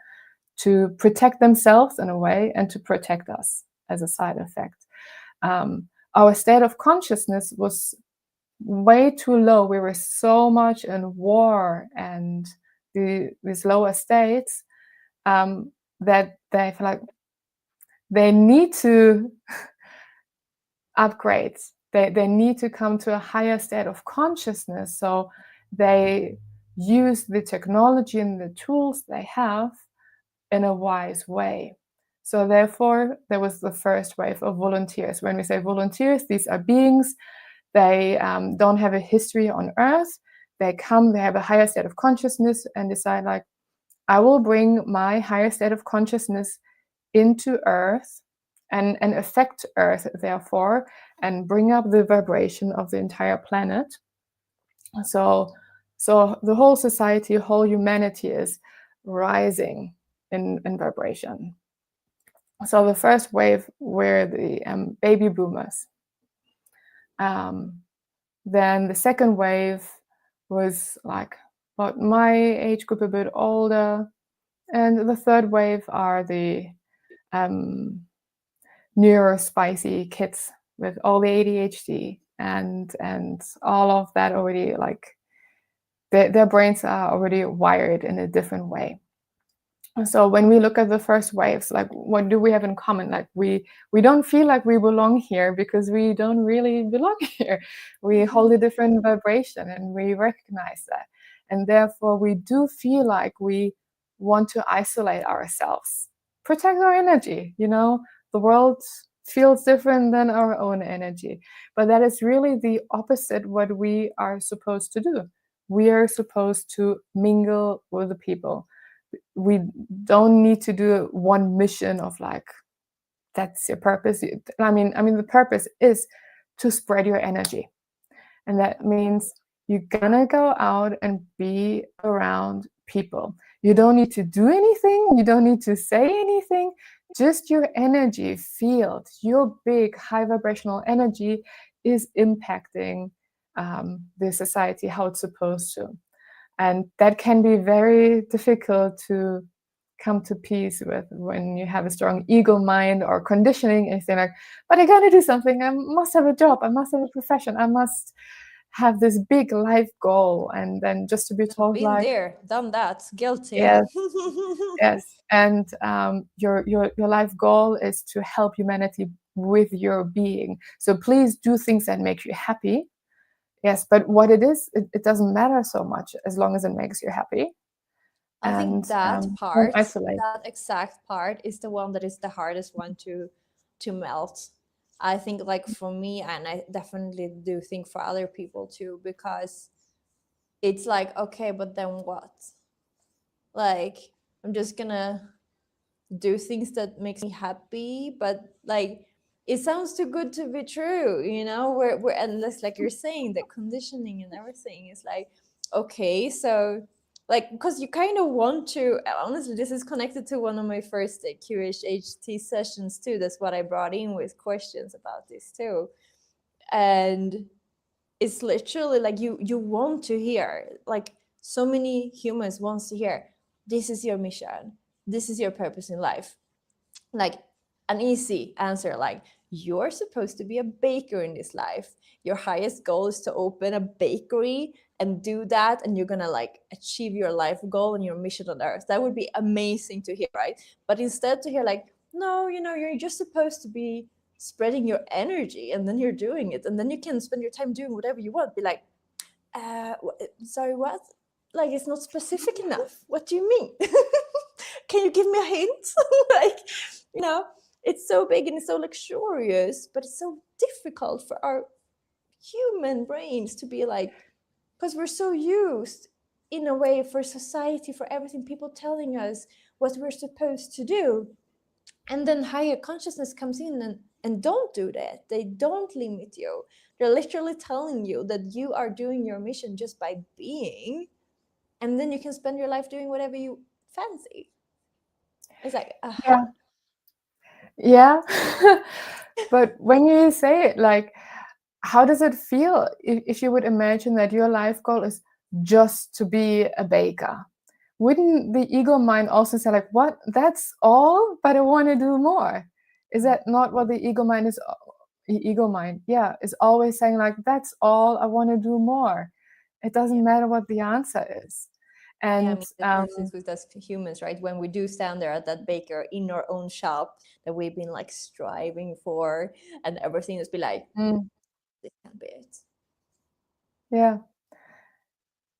Speaker 2: to protect themselves in a way and to protect us as a side effect. Our state of consciousness was way too low. We were so much in war and these lower states, that they feel like they need to upgrade. They need to come to a higher state of consciousness. So they use the technology and the tools they have in a wise way. So therefore, there was the first wave of volunteers. When we say volunteers, these are beings. They don't have a history on Earth. They come, they have a higher state of consciousness and decide like, I will bring my higher state of consciousness into Earth and affect Earth, therefore, and bring up the vibration of the entire planet. So the whole society, whole humanity is rising in vibration. So the first wave were the baby boomers. Then the second wave was like about my age group, a bit older. And the third wave are the neurospicy kids with all the ADHD and all of that already, like their brains are already wired in a different way. So when we look at the first waves, like what do we have in common? Like we don't feel like we belong here because we don't really belong here. We hold a different vibration and we recognize that. And therefore we do feel like we want to isolate ourselves, protect our energy. The world feels different than our own energy. But that is really the opposite what we are supposed to do. We are supposed to mingle with the people. We don't need to do one mission of like, that's your purpose. I mean, the purpose is to spread your energy. And that means you're gonna go out and be around people. You don't need to do anything. You don't need to say anything. Just your energy field, your big high vibrational energy is impacting the society how it's supposed to. And that can be very difficult to come to peace with when you have a strong ego mind or conditioning and you think like, but I gotta do something. I must have a job. I must have a profession. I must have this big life goal. And then just to be told
Speaker 1: Been
Speaker 2: like,
Speaker 1: there, done that, guilty.
Speaker 2: yes, yes. And your life goal is to help humanity with your being. So please do things that make you happy. Yes, but what it is, it doesn't matter so much as long as it makes you happy.
Speaker 1: I
Speaker 2: And
Speaker 1: think that
Speaker 2: don't
Speaker 1: part,
Speaker 2: isolate.
Speaker 1: that exact part, is the one that is the hardest one to melt. I think, like for me, and I definitely do think for other people too, because it's like, okay, but then what? Like, I'm just gonna do things that makes me happy, but like it sounds too good to be true, we're endless, like you're saying, the conditioning and everything is like, okay, so like, because you kind of want to, honestly, this is connected to one of my first QHHT sessions too. That's what I brought in with questions about this too. And it's literally like you want to hear, like so many humans wants to hear, this is your mission, this is your purpose in life. Like an easy answer, like you're supposed to be a baker in this life. Your highest goal is to open a bakery and do that, and you're gonna like achieve your life goal and your mission on earth. That would be amazing to hear, right? But instead to hear like, no, you're just supposed to be spreading your energy, and then you're doing it, and then you can spend your time doing whatever you want. Be like, sorry, what? Like, it's not specific enough. What do you mean? Can you give me a hint? Like, you know, it's so big and it's so luxurious, but it's so difficult for our human brains to be like, because we're so used in a way for society, for everything, people telling us what we're supposed to do. And then higher consciousness comes in and don't do that. They don't limit you. They're literally telling you that you are doing your mission just by being. and then you can spend your life doing whatever you fancy. It's like,
Speaker 2: Yeah. Yeah. But when you say it, like, how does it feel if you would imagine that your life goal is just to be a baker? Wouldn't the ego mind also say, like, what? That's all? But I want to do more. Is that not what the ego mind is? Ego mind, yeah, is always saying, like, that's all, I want to do more. It
Speaker 1: yeah.
Speaker 2: doesn't matter what the answer is.
Speaker 1: Yeah, I
Speaker 2: And
Speaker 1: mean, this is with us humans, right? When we do stand there at that baker in our own shop that we've been like striving for, and everything is be like,
Speaker 2: mm,
Speaker 1: this can't be it.
Speaker 2: yeah,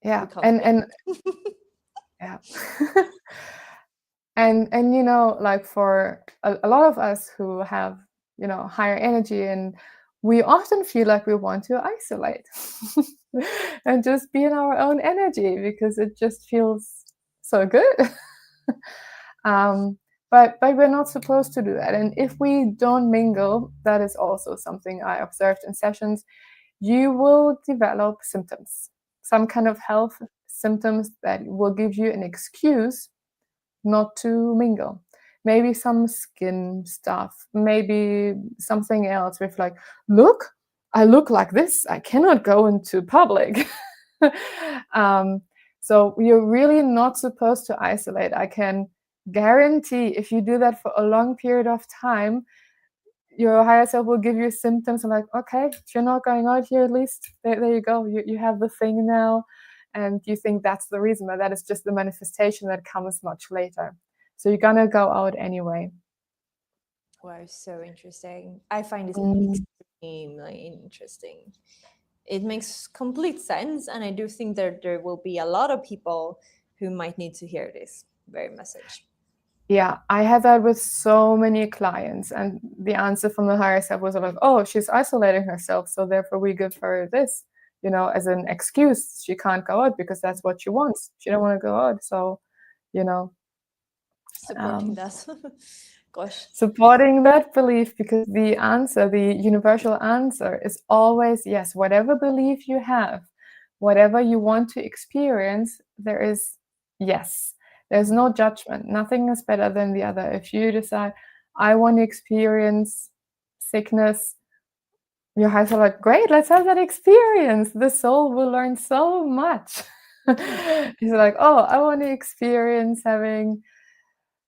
Speaker 1: We
Speaker 2: yeah,
Speaker 1: can't
Speaker 2: and
Speaker 1: do
Speaker 2: and
Speaker 1: it.
Speaker 2: yeah. And you know, like, for a lot of us who have, you know, higher energy, and we often feel like we want to isolate and just be in our own energy because it just feels so good. But we're not supposed to do that, and if we don't mingle, that is also something I observed in sessions. You will develop symptoms, some kind of health symptoms that will give you an excuse not to mingle. Maybe some skin stuff, maybe something else with, like, look, I look like this, I cannot go into public. um, so you're really not supposed to isolate. I can guarantee if you do that for a long period of time, your higher self will give you symptoms and, like, okay, if you're not going out here, at least there you go, you have the thing now, and you think that's the reason, but that is just the manifestation that comes much later. So you're gonna go out anyway.
Speaker 1: Wow, so interesting. I find this
Speaker 2: Mm,
Speaker 1: extremely interesting. It makes complete sense, and I do think that there will be a lot of people who might need to hear this very message.
Speaker 2: yeah, I had that with so many clients, and the answer from the higher self was like, oh, she's isolating herself, so therefore we give her this, you know, as an excuse. She can't go out because that's what she wants. She don't want to go out, so, you know,
Speaker 1: Supporting
Speaker 2: um,
Speaker 1: that. Gosh.
Speaker 2: supporting that belief, because the answer, the universal answer, is always yes. Whatever belief you have, whatever you want to experience, there is yes. There's no judgment. Nothing is better than the other. If you decide, I want to experience sickness, your hearts are like, great, let's have that experience. The soul will learn so much.
Speaker 1: Mm.
Speaker 2: It's like, oh, I want to experience having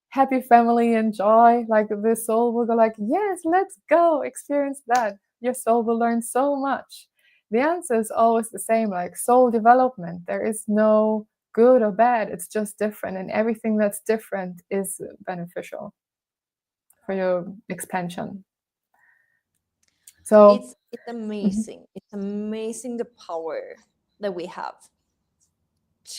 Speaker 2: happy family and joy. Like, the soul will go, like, yes, let's go experience that. Your soul will learn so much. The answer is always the same, like soul development. There is no good or bad, it's just different, and everything that's different is beneficial for your expansion. So
Speaker 1: It's
Speaker 2: mhm.
Speaker 1: amazing. It's amazing the power that we have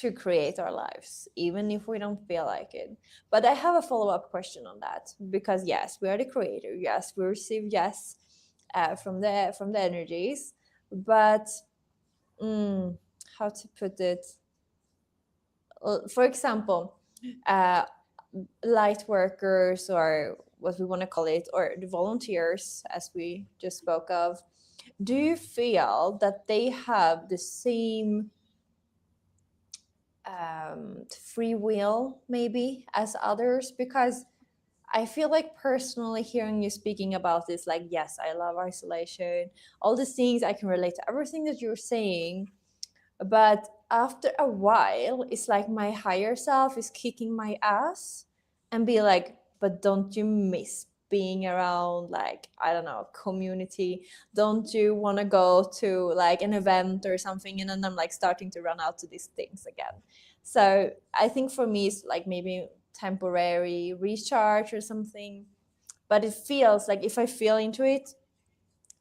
Speaker 1: to create our lives, even if we don't feel like it. But I have a follow-up question on that, because yes, we are the creator. Yes, we receive yes from the energies, but mm, how to put it? For example, uh, light workers, or what we want to call it, or the volunteers, as we just spoke of. Do you feel that they have the same free will maybe as others? Because I feel like personally hearing you speaking about this, like, yes, I love isolation, all these things, I can relate to everything that you're saying. But after a while, it's like my higher self is kicking my ass and be like, but don't you miss being around, like, I don't know, community? Don't you want to go to like an event or something? And then I'm like starting to run out to these things again. So I think for me, it's like maybe temporary recharge or something. But it feels like if I feel into it,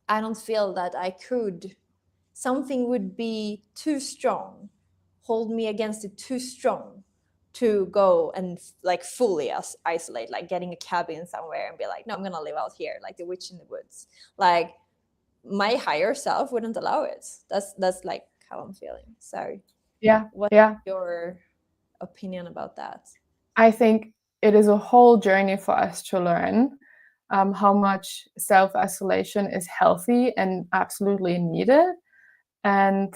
Speaker 1: I don't feel that I could. Something would be too strong, hold me against it too strong to go and like fully isolate, like getting a cabin somewhere and be like, no, I'm gonna live out here like the witch in the woods. Like, my higher self wouldn't allow it. That's like how I'm feeling. So
Speaker 2: Yeah,
Speaker 1: what's
Speaker 2: yeah.
Speaker 1: your opinion about that?
Speaker 2: I think it is a whole journey for us to learn how much self isolation is healthy and absolutely needed, and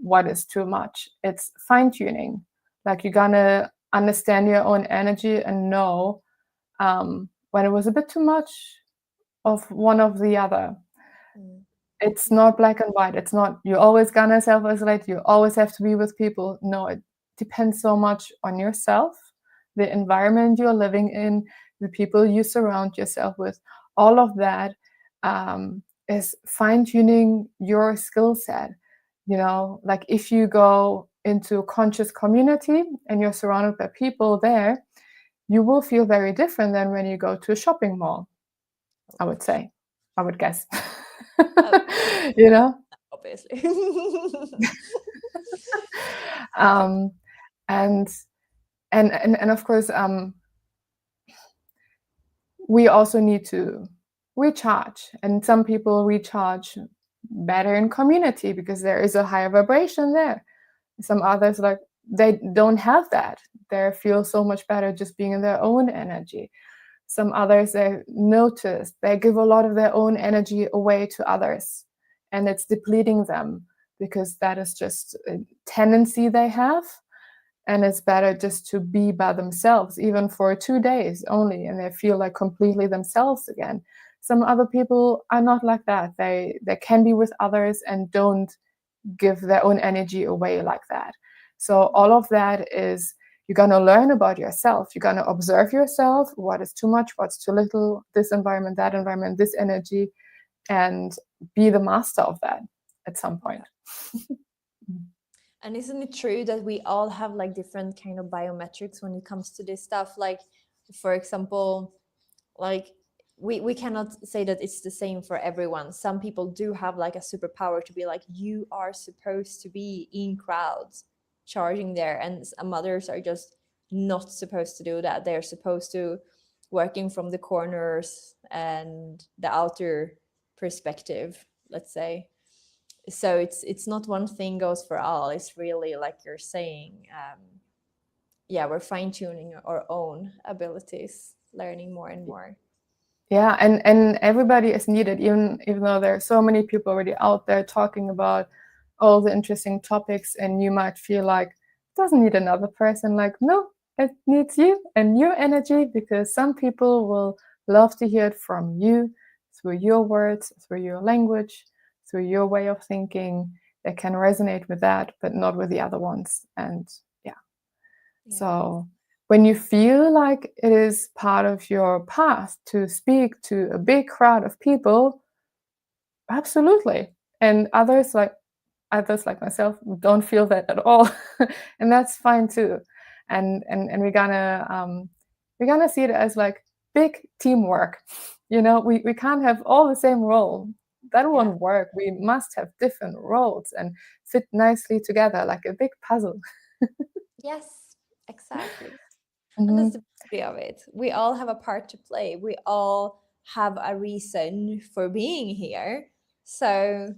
Speaker 2: what is too much. It's fine tuning. Like you're gonna understand your own energy and know when it was a bit too much of one of the other.
Speaker 1: Mm.
Speaker 2: It's not black and white. It's not you're always gonna self-isolate, you always have to be with people. No, it depends so much on yourself, the environment you're living in, the people you surround yourself with. All of that is fine-tuning your skill set. Like if you go into a conscious community and you're surrounded by people there, you will feel very different than when you go to a shopping mall, I would say. I would guess.
Speaker 1: Oh,
Speaker 2: you know?
Speaker 1: obviously.
Speaker 2: um, and and of course, we also need to recharge, and some people recharge better in community because there is a higher vibration there. Some others, like, they don't have that. They feel so much better just being in their own energy. Some others, they notice they give a lot of their own energy away to others, and it's depleting them because that is just a tendency they have. And it's better just to be by themselves, even for 2 days only, and they feel like completely themselves again. Some other people are not like that. They can be with others and don't give their own energy away like that. So all of that is, you're going to learn about yourself. You're going to observe yourself, what is too much, what's too little, this environment, that environment, this energy, and be the master of that at some point.
Speaker 1: And isn't it true that we all have like different kind of biometrics when it comes to this stuff? Like, for example, like we cannot say that it's the same for everyone. Some people do have like a superpower to be like, you are supposed to be in crowds charging there, and some others are just not supposed to do that. They're supposed to working from the corners and the outer perspective, let's say. So it's not one thing goes for all. It's really like you're saying, yeah, we're fine-tuning our own abilities, learning more and more.
Speaker 2: Yeah, and everybody is needed, even though there are so many people already out there talking about all the interesting topics, and you might feel like it doesn't need another person. Like, no, it needs you and your energy, because some people will love to hear it from you through your words, through your language, through your way of thinking. They can resonate with that, but not with the other ones. And yeah. So when you feel like it is part of your path to speak to a big crowd of people, absolutely. And others like myself don't feel that at all, and that's fine too. And we're gonna see it as like big teamwork. We can't have all the same role. That
Speaker 1: Yeah.
Speaker 2: won't work. We must have different roles and fit nicely together like a big puzzle.
Speaker 1: Yes, exactly. And that's
Speaker 2: Mhm.
Speaker 1: the beauty of it. We all have a part to play. We all have a reason for being here. So,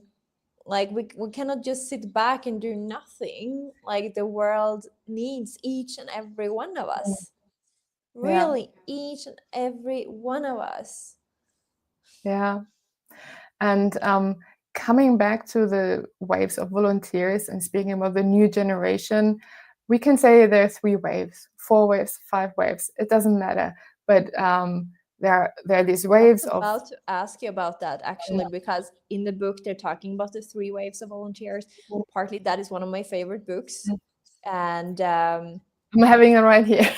Speaker 1: like, we cannot just sit back and do nothing. Like, the world needs each and every one of us.
Speaker 2: Yeah.
Speaker 1: Really, each and every one of us.
Speaker 2: Yeah. And coming back to the waves of volunteers and speaking about the new generation, we can say there are 3 waves, 4 waves, 5 waves. It doesn't matter. But there are these
Speaker 1: I
Speaker 2: waves
Speaker 1: was
Speaker 2: of.
Speaker 1: about to ask you about that actually, because in the book they're talking about the three waves of volunteers. Partly that is one of my favorite books. And
Speaker 2: I'm having it right here.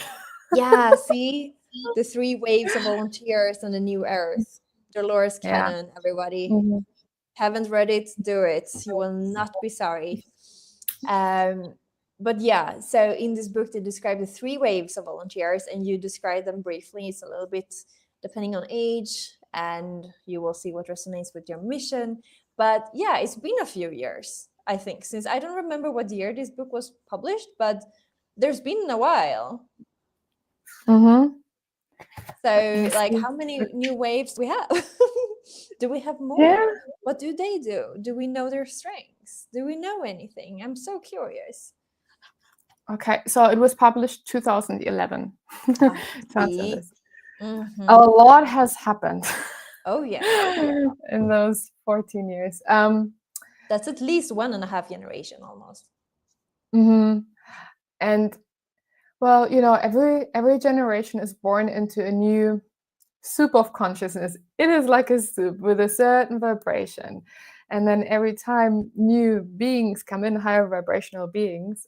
Speaker 1: yeah, see, the three waves of volunteers and the new earth. Dolores
Speaker 2: Yeah.
Speaker 1: Cannon, everybody.
Speaker 2: Mhm.
Speaker 1: Haven't read it, do it. You will not be sorry. Um, but yeah, so in this book, they describe the three waves of volunteers, and you describe them briefly. It's a little bit depending on age, and you will see what resonates with your mission. But yeah, it's been a few years, I think, since I don't remember what year this book was published, but there's been a while.
Speaker 2: Mhm.
Speaker 1: So,
Speaker 2: Yes.
Speaker 1: like, how many new waves do we have? Do we have
Speaker 2: Yeah.
Speaker 1: more? What do they do? Do we know their strengths? Do we know anything? I'm so curious.
Speaker 2: Okay. So it was published 2011.
Speaker 1: Ah,
Speaker 2: To answer
Speaker 1: see?
Speaker 2: this, a
Speaker 1: Mm-hmm.
Speaker 2: lot has happened
Speaker 1: Oh, yeah.
Speaker 2: in those 14 years.
Speaker 1: That's at least 1.5 generation almost.
Speaker 2: Mhm. And Well, every generation is born into a new soup of consciousness. It is like a soup with a certain vibration. And then every time new beings come in, higher vibrational beings,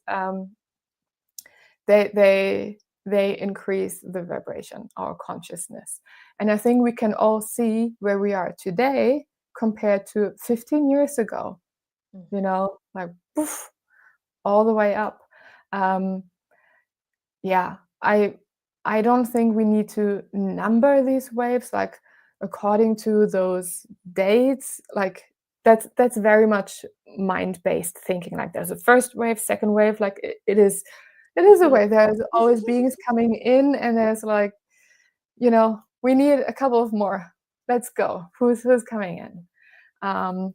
Speaker 2: they increase the vibration, our consciousness. And I think we can all see where we are today compared to 15 years ago, like poof, all the way up. Yeah, I don't think we need to number these waves like according to those dates. Like that's very much mind-based thinking. Like there's a first wave, second wave. Like it is a way. There's always beings coming in, and there's like, we need a couple of more. Let's go. Who's coming in?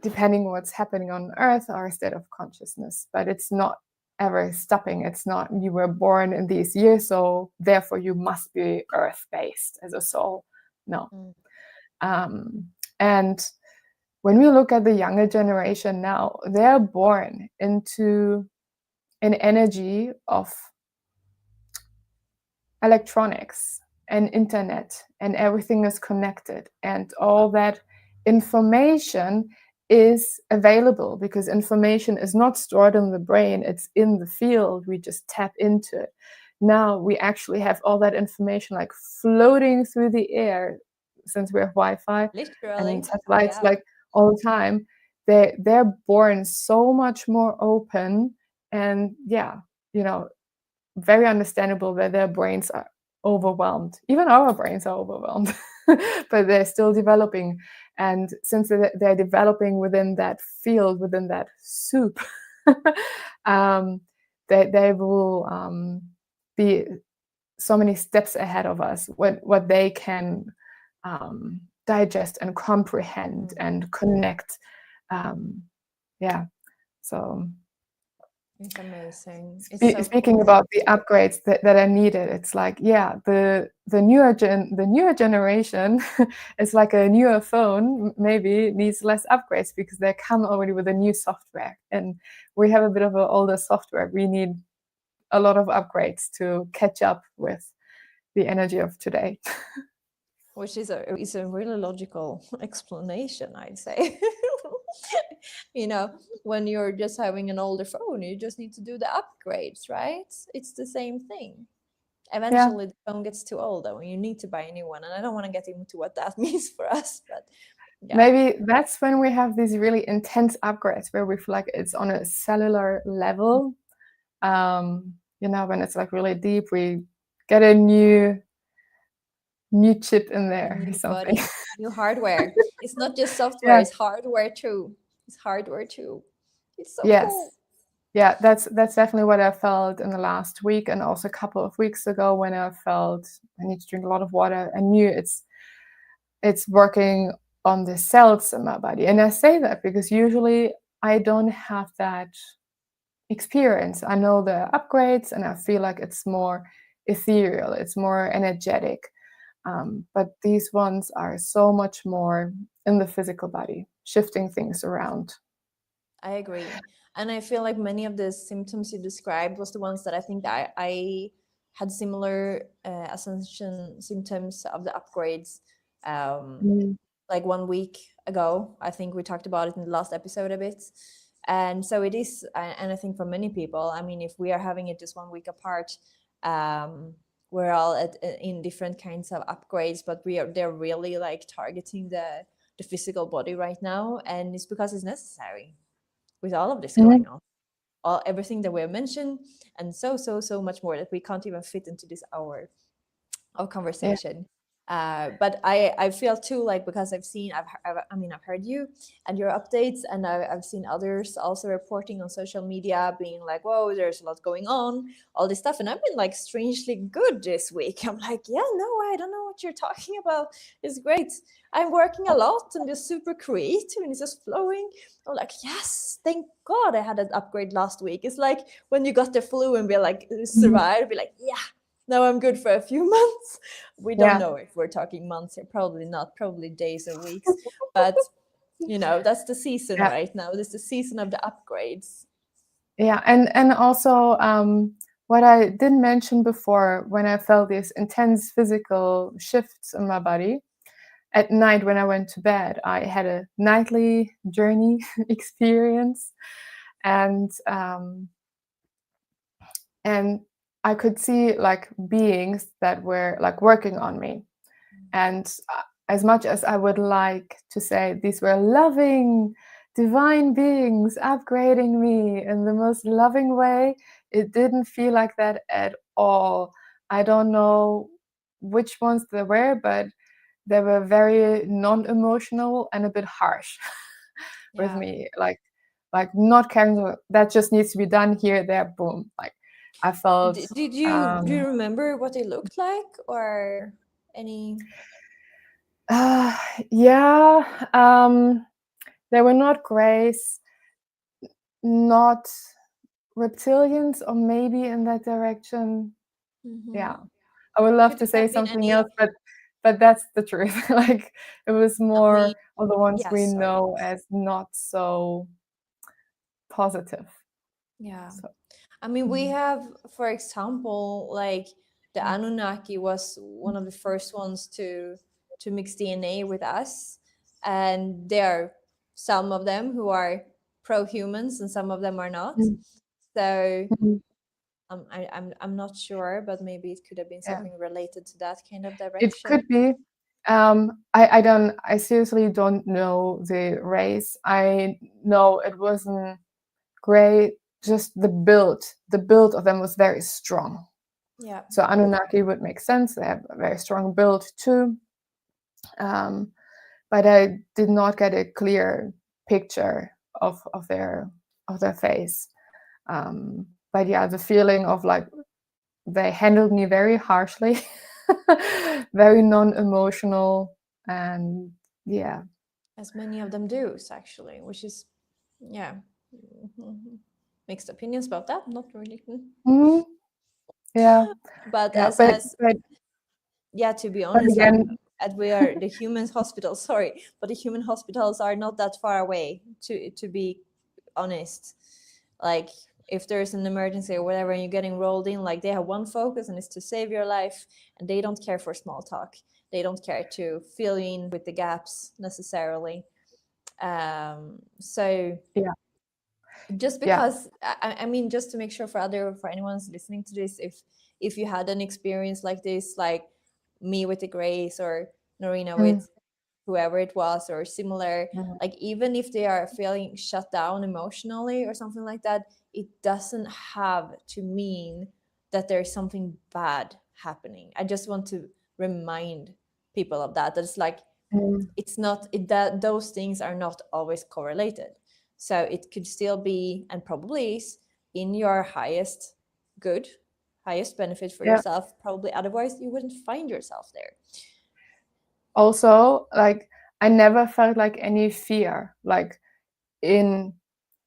Speaker 2: Depending on what's happening on Earth, our state of consciousness. But it's not ever stopping. It's not you were born in these years, so therefore you must be Earth-based as a soul. No. And when we look at the younger generation now, they're born into an energy of electronics and internet, and everything is connected, and all that information is available because information is not stored in the brain, it's in the field. We just tap into it. Now we actually have all that information like floating through the air, since we have Wi-Fi
Speaker 1: Literally.
Speaker 2: and satellites, like all the time. They're born so much more open, and very understandable that their brains are overwhelmed. Even our brains are overwhelmed, but they're still developing. And since they're developing within that field, within that soup, they will be so many steps ahead of us. What they can digest and comprehend and connect. So
Speaker 1: it's amazing.
Speaker 2: Speaking about the upgrades that are needed, it's like, the newer generation is like a newer phone, maybe needs less upgrades because they come already with a new software, and we have a bit of an older software. We need a lot of upgrades to catch up with the energy of today.
Speaker 1: Which is a really logical explanation, I'd say. When you're just having an older phone, you just need to do the upgrades, right? It's the same thing. Eventually, the phone gets too old, though, and you need to buy a new one. And I don't want to get into what that means for us, but
Speaker 2: maybe that's when we have these really intense upgrades where we feel like it's on a cellular level. When it's like really deep, we get a new chip in there,
Speaker 1: new
Speaker 2: something.
Speaker 1: body, new hardware. It's not just software, it's hardware too. It's so cool.
Speaker 2: Yeah, that's definitely what I felt in the last week, and also a couple of weeks ago when I felt I need to drink a lot of water. I knew it's working on the cells in my body. And I say that because usually I don't have that experience. I know the upgrades and I feel like it's more ethereal, it's more energetic. But these ones are so much more in the physical body, shifting things around.
Speaker 1: I agree. And I feel like many of the symptoms you described was the ones that I think that I had similar ascension symptoms of the upgrades like 1 week ago. I think we talked about it in the last episode a bit. And so it is, and I think for many people, I mean, if we are having it just 1 week apart, we're all in different kinds of upgrades, but they're really like targeting the physical body right now, and it's because it's necessary with all of this going on, everything that we have mentioned, and so much more that we can't even fit into this hour of conversation. But I feel too, like, because I've heard you and your updates, and I've seen others also reporting on social media being like, whoa, there's a lot going on, all this stuff, and I've been like strangely good this week. I'm like, yeah, no, I don't know what you're talking about. It's great. I'm working a lot and just super creative and it's just flowing. I'm like, yes, thank God I had an upgrade last week. It's like when you got the flu and be like, survive, be like, yeah, now I'm good for a few months. We don't know if we're talking months here. Probably not. Probably days or weeks. But, that's the season right now. This is the season of the upgrades.
Speaker 2: Yeah. And also what I didn't mention before, when I felt these intense physical shifts in my body, at night when I went to bed, I had a nightly journey experience, and and I could see like beings that were like working on me. And as much as I would like to say these were loving, divine beings upgrading me in the most loving way, it didn't feel like that at all. I don't know which ones they were, but they were very non-emotional and a bit harsh with
Speaker 1: Yeah.
Speaker 2: me. Like not caring that just needs to be done here, there, boom. Like I felt
Speaker 1: Do you remember what they looked like or any?
Speaker 2: uh, yeah, they were not grays, not reptilians, or maybe in that direction.
Speaker 1: Mm-hmm.
Speaker 2: Yeah, I would love
Speaker 1: Could
Speaker 2: to
Speaker 1: it have
Speaker 2: say
Speaker 1: been
Speaker 2: something
Speaker 1: any?
Speaker 2: else, but that's the truth. Like it was
Speaker 1: I mean,
Speaker 2: more of the ones
Speaker 1: yeah.
Speaker 2: we
Speaker 1: Sorry.
Speaker 2: know as not so positive.
Speaker 1: Yeah.
Speaker 2: So
Speaker 1: I mean, we
Speaker 2: mm,
Speaker 1: have, for example, like the
Speaker 2: mm,
Speaker 1: Anunnaki was one of the first ones to mix DNA with us, and there are some of them who are pro-humans and some of them are not.
Speaker 2: mm,
Speaker 1: So
Speaker 2: mm,
Speaker 1: I'm not sure, but maybe it could have been
Speaker 2: yeah.
Speaker 1: something related to that kind of
Speaker 2: It
Speaker 1: direction.
Speaker 2: could be. I seriously don't know the race. I know it wasn't gray, just the build of them was very strong.
Speaker 1: Yeah.
Speaker 2: So Anunnaki would make sense. They have a very strong build too. Um, but I did not get a clear picture of their face. But yeah, the feeling of like they handled me very harshly, very non-emotional, and yeah,
Speaker 1: As many of them do, actually, which is, yeah, mhm. Mixed opinions about that. Not really.
Speaker 2: mhm, yeah,
Speaker 1: But
Speaker 2: yeah.
Speaker 1: as
Speaker 2: But
Speaker 1: as
Speaker 2: but
Speaker 1: yeah, to be
Speaker 2: but
Speaker 1: honest, like,
Speaker 2: again,
Speaker 1: at we are the human hospitals. Sorry, but the human hospitals are not that far away. To be honest, like if there's an emergency or whatever, and you're getting rolled in, like they have one focus, and it's to save your life, and they don't care for small talk. They don't care to fill you in with the gaps necessarily. So
Speaker 2: yeah,
Speaker 1: just
Speaker 2: yeah,
Speaker 1: because I mean, just to make sure for anyone's listening to this, if you had an experience like this, like me with the Grace or Norina
Speaker 2: mm,
Speaker 1: with whoever it was or similar,
Speaker 2: mm,
Speaker 1: like even if they are feeling shut down emotionally or something like that, it doesn't have to mean that there's something bad happening. I just want to remind people of that it's like
Speaker 2: mm,
Speaker 1: it's not that those things are not always correlated. So it could still be, and probably is, in your highest good, highest benefit for
Speaker 2: yeah.
Speaker 1: yourself. Probably otherwise you wouldn't find yourself there.
Speaker 2: Also, like I never felt like any fear, like in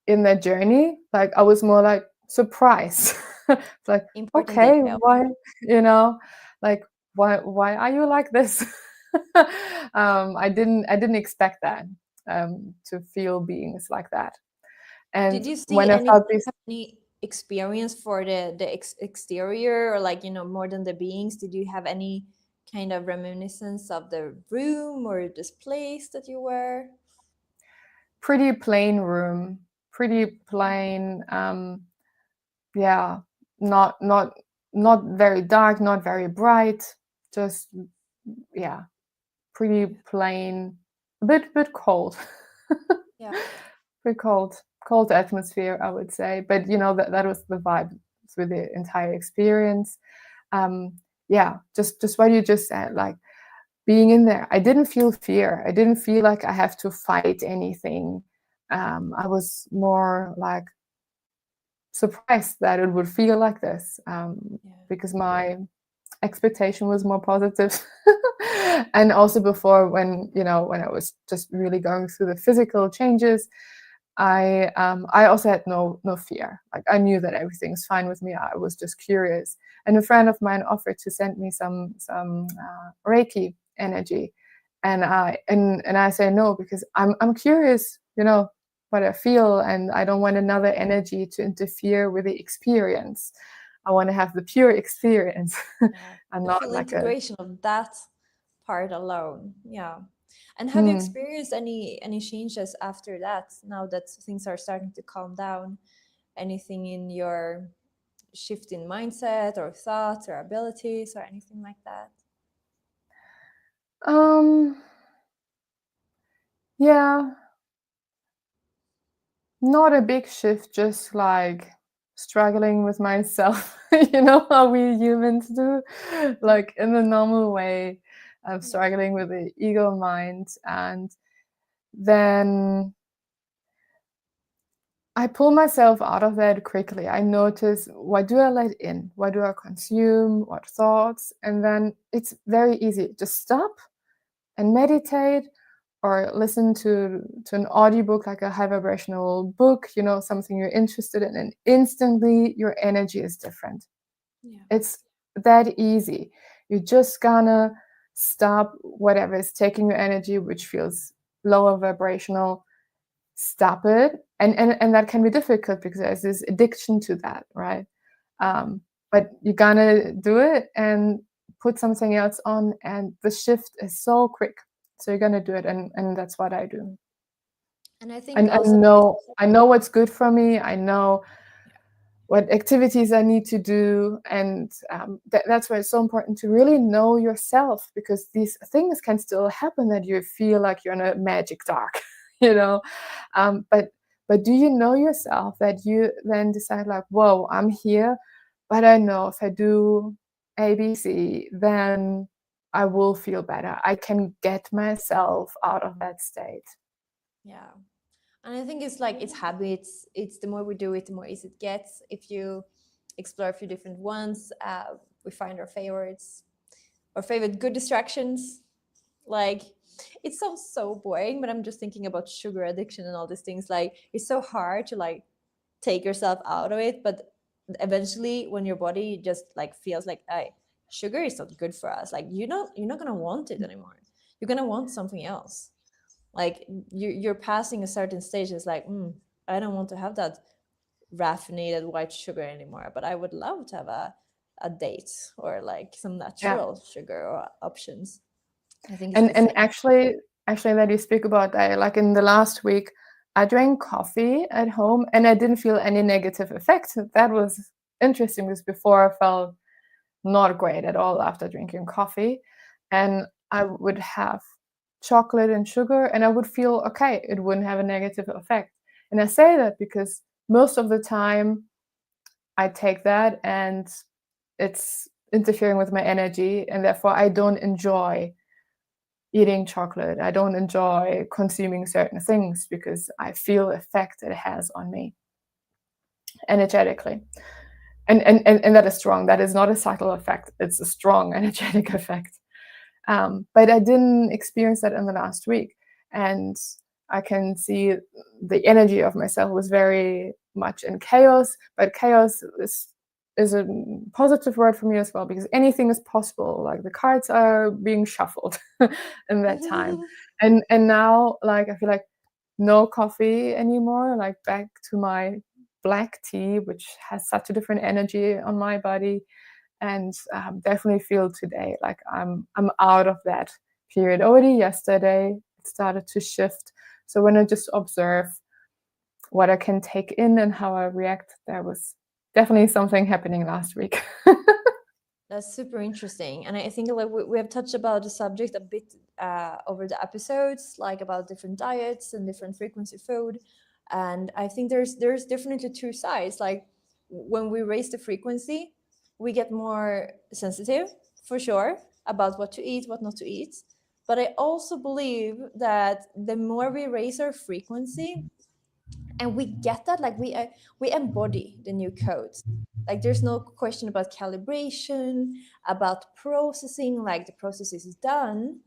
Speaker 2: in that journey. Like I was more like surprised. It's like,
Speaker 1: Important
Speaker 2: okay,
Speaker 1: detail.
Speaker 2: why, you know, like why are you like this? I didn't expect that, to feel beings like that. And
Speaker 1: Did you see
Speaker 2: when I
Speaker 1: any
Speaker 2: felt this,
Speaker 1: any experience for the exterior, or like, more than the beings? Did you have any kind of reminiscence of the room or this place that you were?
Speaker 2: pretty plain room, pretty plain, yeah, not very dark, not very bright, just yeah, pretty plain, a bit cold.
Speaker 1: Yeah.
Speaker 2: Pretty cold atmosphere, I would say. But that was the vibe through the entire experience. Um, yeah, just what you just said, like being in there, I didn't feel fear. I didn't feel like I have to fight anything. I was more like surprised that it would feel like this,
Speaker 1: Yeah.
Speaker 2: because my expectation was more positive. And also before, when I was just really going through the physical changes, I also had no fear. Like I knew that everything's fine with me. I was just curious. And a friend of mine offered to send me some Reiki energy, and I say no, because I'm curious, what I feel, and I don't want another energy to interfere with the experience. I want to have the pure experience
Speaker 1: Yeah,
Speaker 2: and
Speaker 1: the
Speaker 2: not
Speaker 1: full
Speaker 2: like a
Speaker 1: integration of that part alone. Yeah. And have you
Speaker 2: hmm.
Speaker 1: experienced any changes after that, now that things are starting to calm down? Anything in your shift in mindset or thoughts or abilities or anything like that?
Speaker 2: um yeah, not a big shift, just like struggling with myself. You know how we humans do, like in the normal way. I'm
Speaker 1: Yeah.
Speaker 2: struggling with the ego mind, and then I pull myself out of that quickly. I notice, what do I let in? What do I consume? What thoughts? And then it's very easy. Just stop and meditate, or listen to an audiobook, like a high vibrational book, you know, something you're interested in, and instantly your energy is different.
Speaker 1: Yeah.
Speaker 2: It's that easy. You're just gonna stop whatever is taking your energy, which feels lower vibrational. Stop it. And that can be difficult because there's this addiction to that, right?
Speaker 1: Yeah.
Speaker 2: But you're gonna do it and put something else on, and the shift is so quick. So you're gonna do it, and that's what I do.
Speaker 1: And I think
Speaker 2: And
Speaker 1: also,
Speaker 2: I know what's good for me. I know what activities I need to do, and that's why it's so important to really know yourself, because these things can still happen that you feel like you're in a magic dark, you know. But do you know yourself that you then decide like, whoa, I'm here, but I know if I do ABC, then I will feel better. I can get myself out of that state.
Speaker 1: yeah. And I think it's like it's habits. It's the more we do it, the more easy it gets. If you explore a few different ones, we find our favorite good distractions. Like, it sounds so boring, but I'm just thinking about sugar addiction and all these things. Like, it's so hard to like take yourself out of it, but eventually when your body just like feels like, hey, sugar is not good for us, like you're not gonna want it anymore. You're gonna want something else. Like you're passing a certain stage. It's like, I don't want to have that raffinated white sugar anymore, but I would love to have a date or like some
Speaker 2: Yeah.
Speaker 1: natural sugar or options. I think it's the
Speaker 2: And
Speaker 1: same.
Speaker 2: actually that you speak about that, like in the last week, I drank coffee at home and I didn't feel any negative effects. That was interesting because before I felt not great at all after drinking coffee. And I would have chocolate and sugar and I would feel okay. It wouldn't have a negative effect. And I say that because most of the time I take that and it's interfering with my energy, and therefore I don't enjoy eating chocolate. I don't enjoy consuming certain things because I feel the effect it has on me energetically. And that is strong. That is not a subtle effect. It's a strong energetic effect. But I didn't experience that in the last week. And I can see the energy of myself was very much in chaos, but chaos is a positive word for me as well, because anything is possible. Like the cards are being shuffled in that time. And now like I feel like no coffee anymore, like back to my black tea, which has such a different energy on my body, and definitely feel today like I'm out of that period. Already yesterday it started to shift. So when I just observe what I can take in and how I react, there was definitely something happening last week.
Speaker 1: That's super interesting, and I think like we have touched about the subject a bit over the episodes, like about different diets and different frequency food. And I think there's definitely two sides. Like when we raise the frequency, we get more sensitive for sure about what to eat, what not to eat. But I also believe that the more we raise our frequency, and we get that, like we embody the new codes. Like there's no question about calibration, about processing, like the process is done.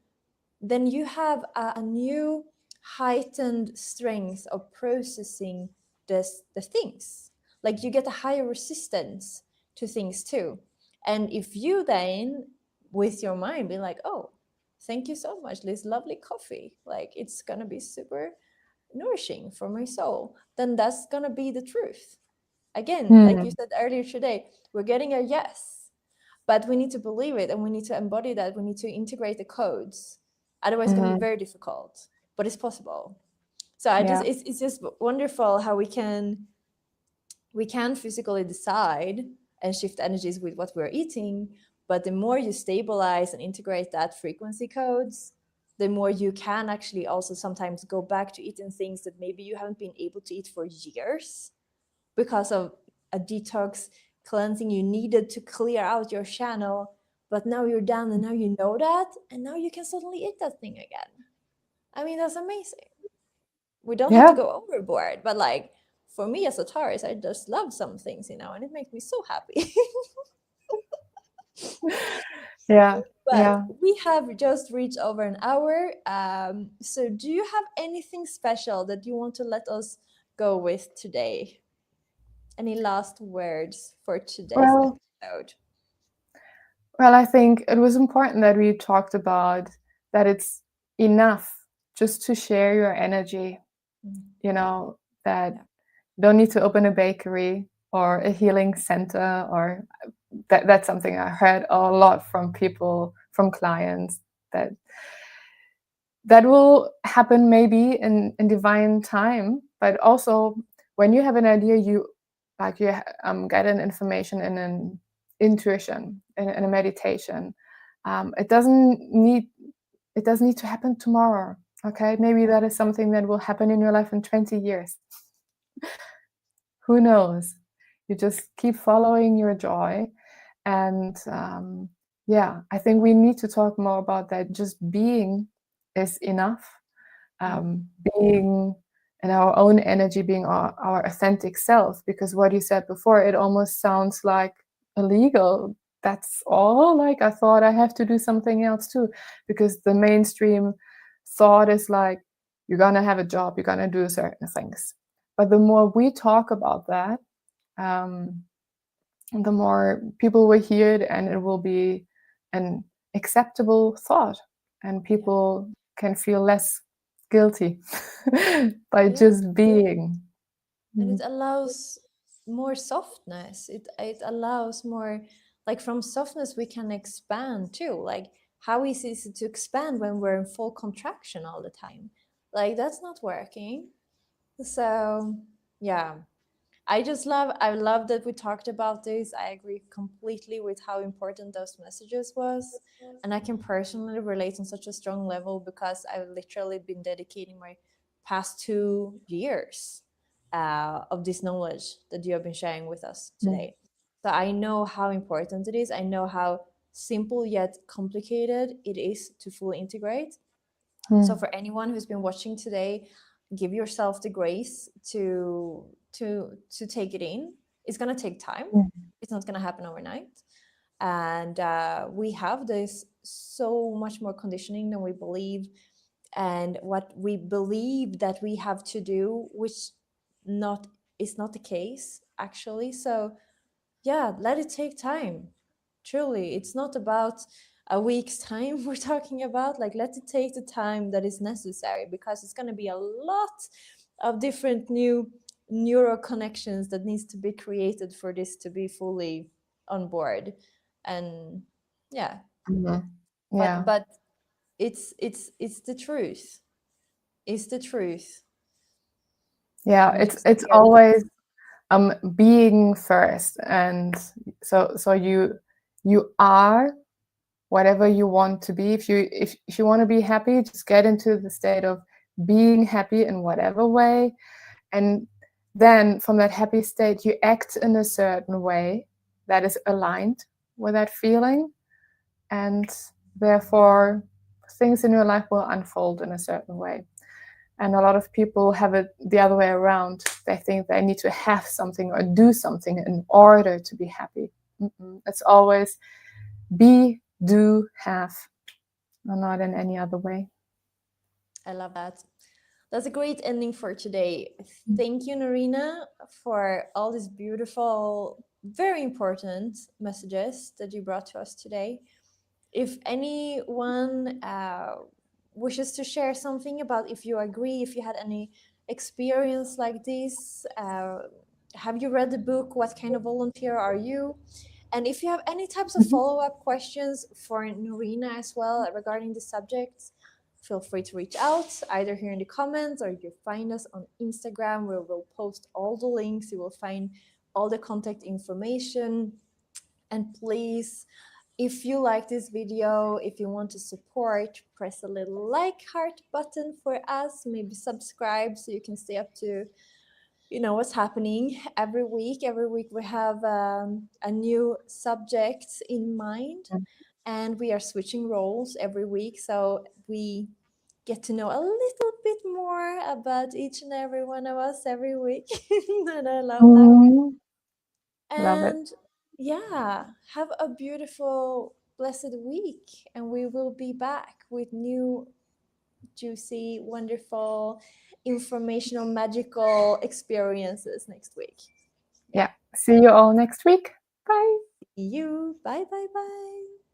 Speaker 1: Then you have a new heightened strength of processing the things. Like you get a higher resistance to things too. And if you then with your mind be like, oh, thank you so much, this lovely coffee, like it's gonna be super nourishing for my soul, then that's gonna be the truth. Again, like you
Speaker 2: Hmm.
Speaker 1: said earlier today, we're getting a yes, but we need to believe it and we need to embody that. We need to integrate the codes. Otherwise, it's going to be
Speaker 2: Hmm.
Speaker 1: very difficult, but it's possible. So
Speaker 2: Yeah.
Speaker 1: it's just wonderful how we can physically decide and shift energies with what we're eating, but the more you stabilize and integrate that frequency codes, the more you can actually also sometimes go back to eating things that maybe you haven't been able to eat for years because of a detox cleansing you needed to clear out your channel, but now you're done and now you know that, and now you can suddenly eat that thing again. I mean, that's amazing. We don't have to
Speaker 2: Yeah.
Speaker 1: go overboard, but like for me as a Taurus, I just love some things, and it makes me so happy.
Speaker 2: Yeah.
Speaker 1: But
Speaker 2: Yeah.
Speaker 1: we have just reached over an hour. So do you have anything special that you want to let us go with today? Any last words for today's
Speaker 2: Well,
Speaker 1: episode?
Speaker 2: I think it was important that we talked about that it's enough just to share your energy,
Speaker 1: Mm,
Speaker 2: you know, that
Speaker 1: yeah,
Speaker 2: you don't need to open a bakery or a healing center, or that's something I heard a lot from people, from clients, that will happen maybe in divine time. But also when you have an idea, you like you get an information in an intuition, in a meditation. It doesn't need to happen tomorrow. Okay, maybe that is something that will happen in your life in 20 years. Who knows? You just keep following your joy. And yeah, I think we need to talk more about that. Just being is enough.
Speaker 1: mm,
Speaker 2: Being in our own energy, being our authentic self. Because what you said before, it almost sounds like illegal. That's all. Like, I thought I have to do something else too, because the mainstream thought is like, you're gonna have a job, you're gonna do certain things. But the more we talk about that, um, the more people will hear it, and it will be an acceptable thought, and
Speaker 1: yeah,
Speaker 2: people can feel less guilty by
Speaker 1: yeah.
Speaker 2: just being.
Speaker 1: And it
Speaker 2: Mm.
Speaker 1: allows more softness. It allows more, like from softness we can expand too. Like how easy is it to expand when we're in full contraction all the time? Like that's not working. So yeah, I love that we talked about this. I agree completely with how important those messages was. And I can personally relate on such a strong level because I've literally been dedicating my past 2 years of this knowledge that you have been sharing with us
Speaker 2: Mm.
Speaker 1: today. So I know how important it is. I know how simple yet complicated it is to fully integrate. So
Speaker 2: Mm.
Speaker 1: for anyone who's been watching today, give yourself the grace to take it in. It's gonna take time.
Speaker 2: Mm.
Speaker 1: It's not gonna happen overnight, and we have this so much more conditioning than we believe, and what we believe that we have to do, which not is not the case actually. So yeah, let it take time. Truly, it's not about a week's time we're talking about. Like, let it take the time that is necessary because it's going to be a lot of different new neural connections that needs to be created for this to be fully on board. And yeah,
Speaker 2: Mhm.
Speaker 1: but
Speaker 2: Yeah,
Speaker 1: it's the truth. It's the truth.
Speaker 2: yeah.
Speaker 1: I'm
Speaker 2: It's
Speaker 1: just
Speaker 2: it's
Speaker 1: here.
Speaker 2: always being first, and so you are whatever you want to be. If you want to be happy, just get into the state of being happy in whatever way, and then from that happy state you act in a certain way that is aligned with that feeling, and therefore things in your life will unfold in a certain way. And a lot of people have it the other way around. They think they need to have something or do something in order to be happy. It's always be, do, have, and not in any other way.
Speaker 1: I love that. That's a great ending for today. Thank you, Norina, for all these beautiful, very important messages that you brought to us today. If anyone wishes to share something about if you agree, if you had any experience like this, have you read the book? What kind of volunteer are you? And if you have any types of follow-up questions for Norina as well regarding the subjects, feel free to reach out either here in the comments, or you find us on Instagram, where we'll post all the links. You will find all the contact information. And please, if you like this video, if you want to support, press a little like heart button for us, maybe subscribe so you can stay up to what's happening every week. Every week we have a new subject in mind, and we are switching roles every week, so we get to know a little bit more about each and every one of us every week. And I love that.
Speaker 2: Mm, love it.
Speaker 1: And yeah, have a beautiful, blessed week, and we will be back with new, juicy, wonderful, informational, magical experiences next week.
Speaker 2: Yeah. See you all next week. Bye.
Speaker 1: See you. Bye, bye, bye.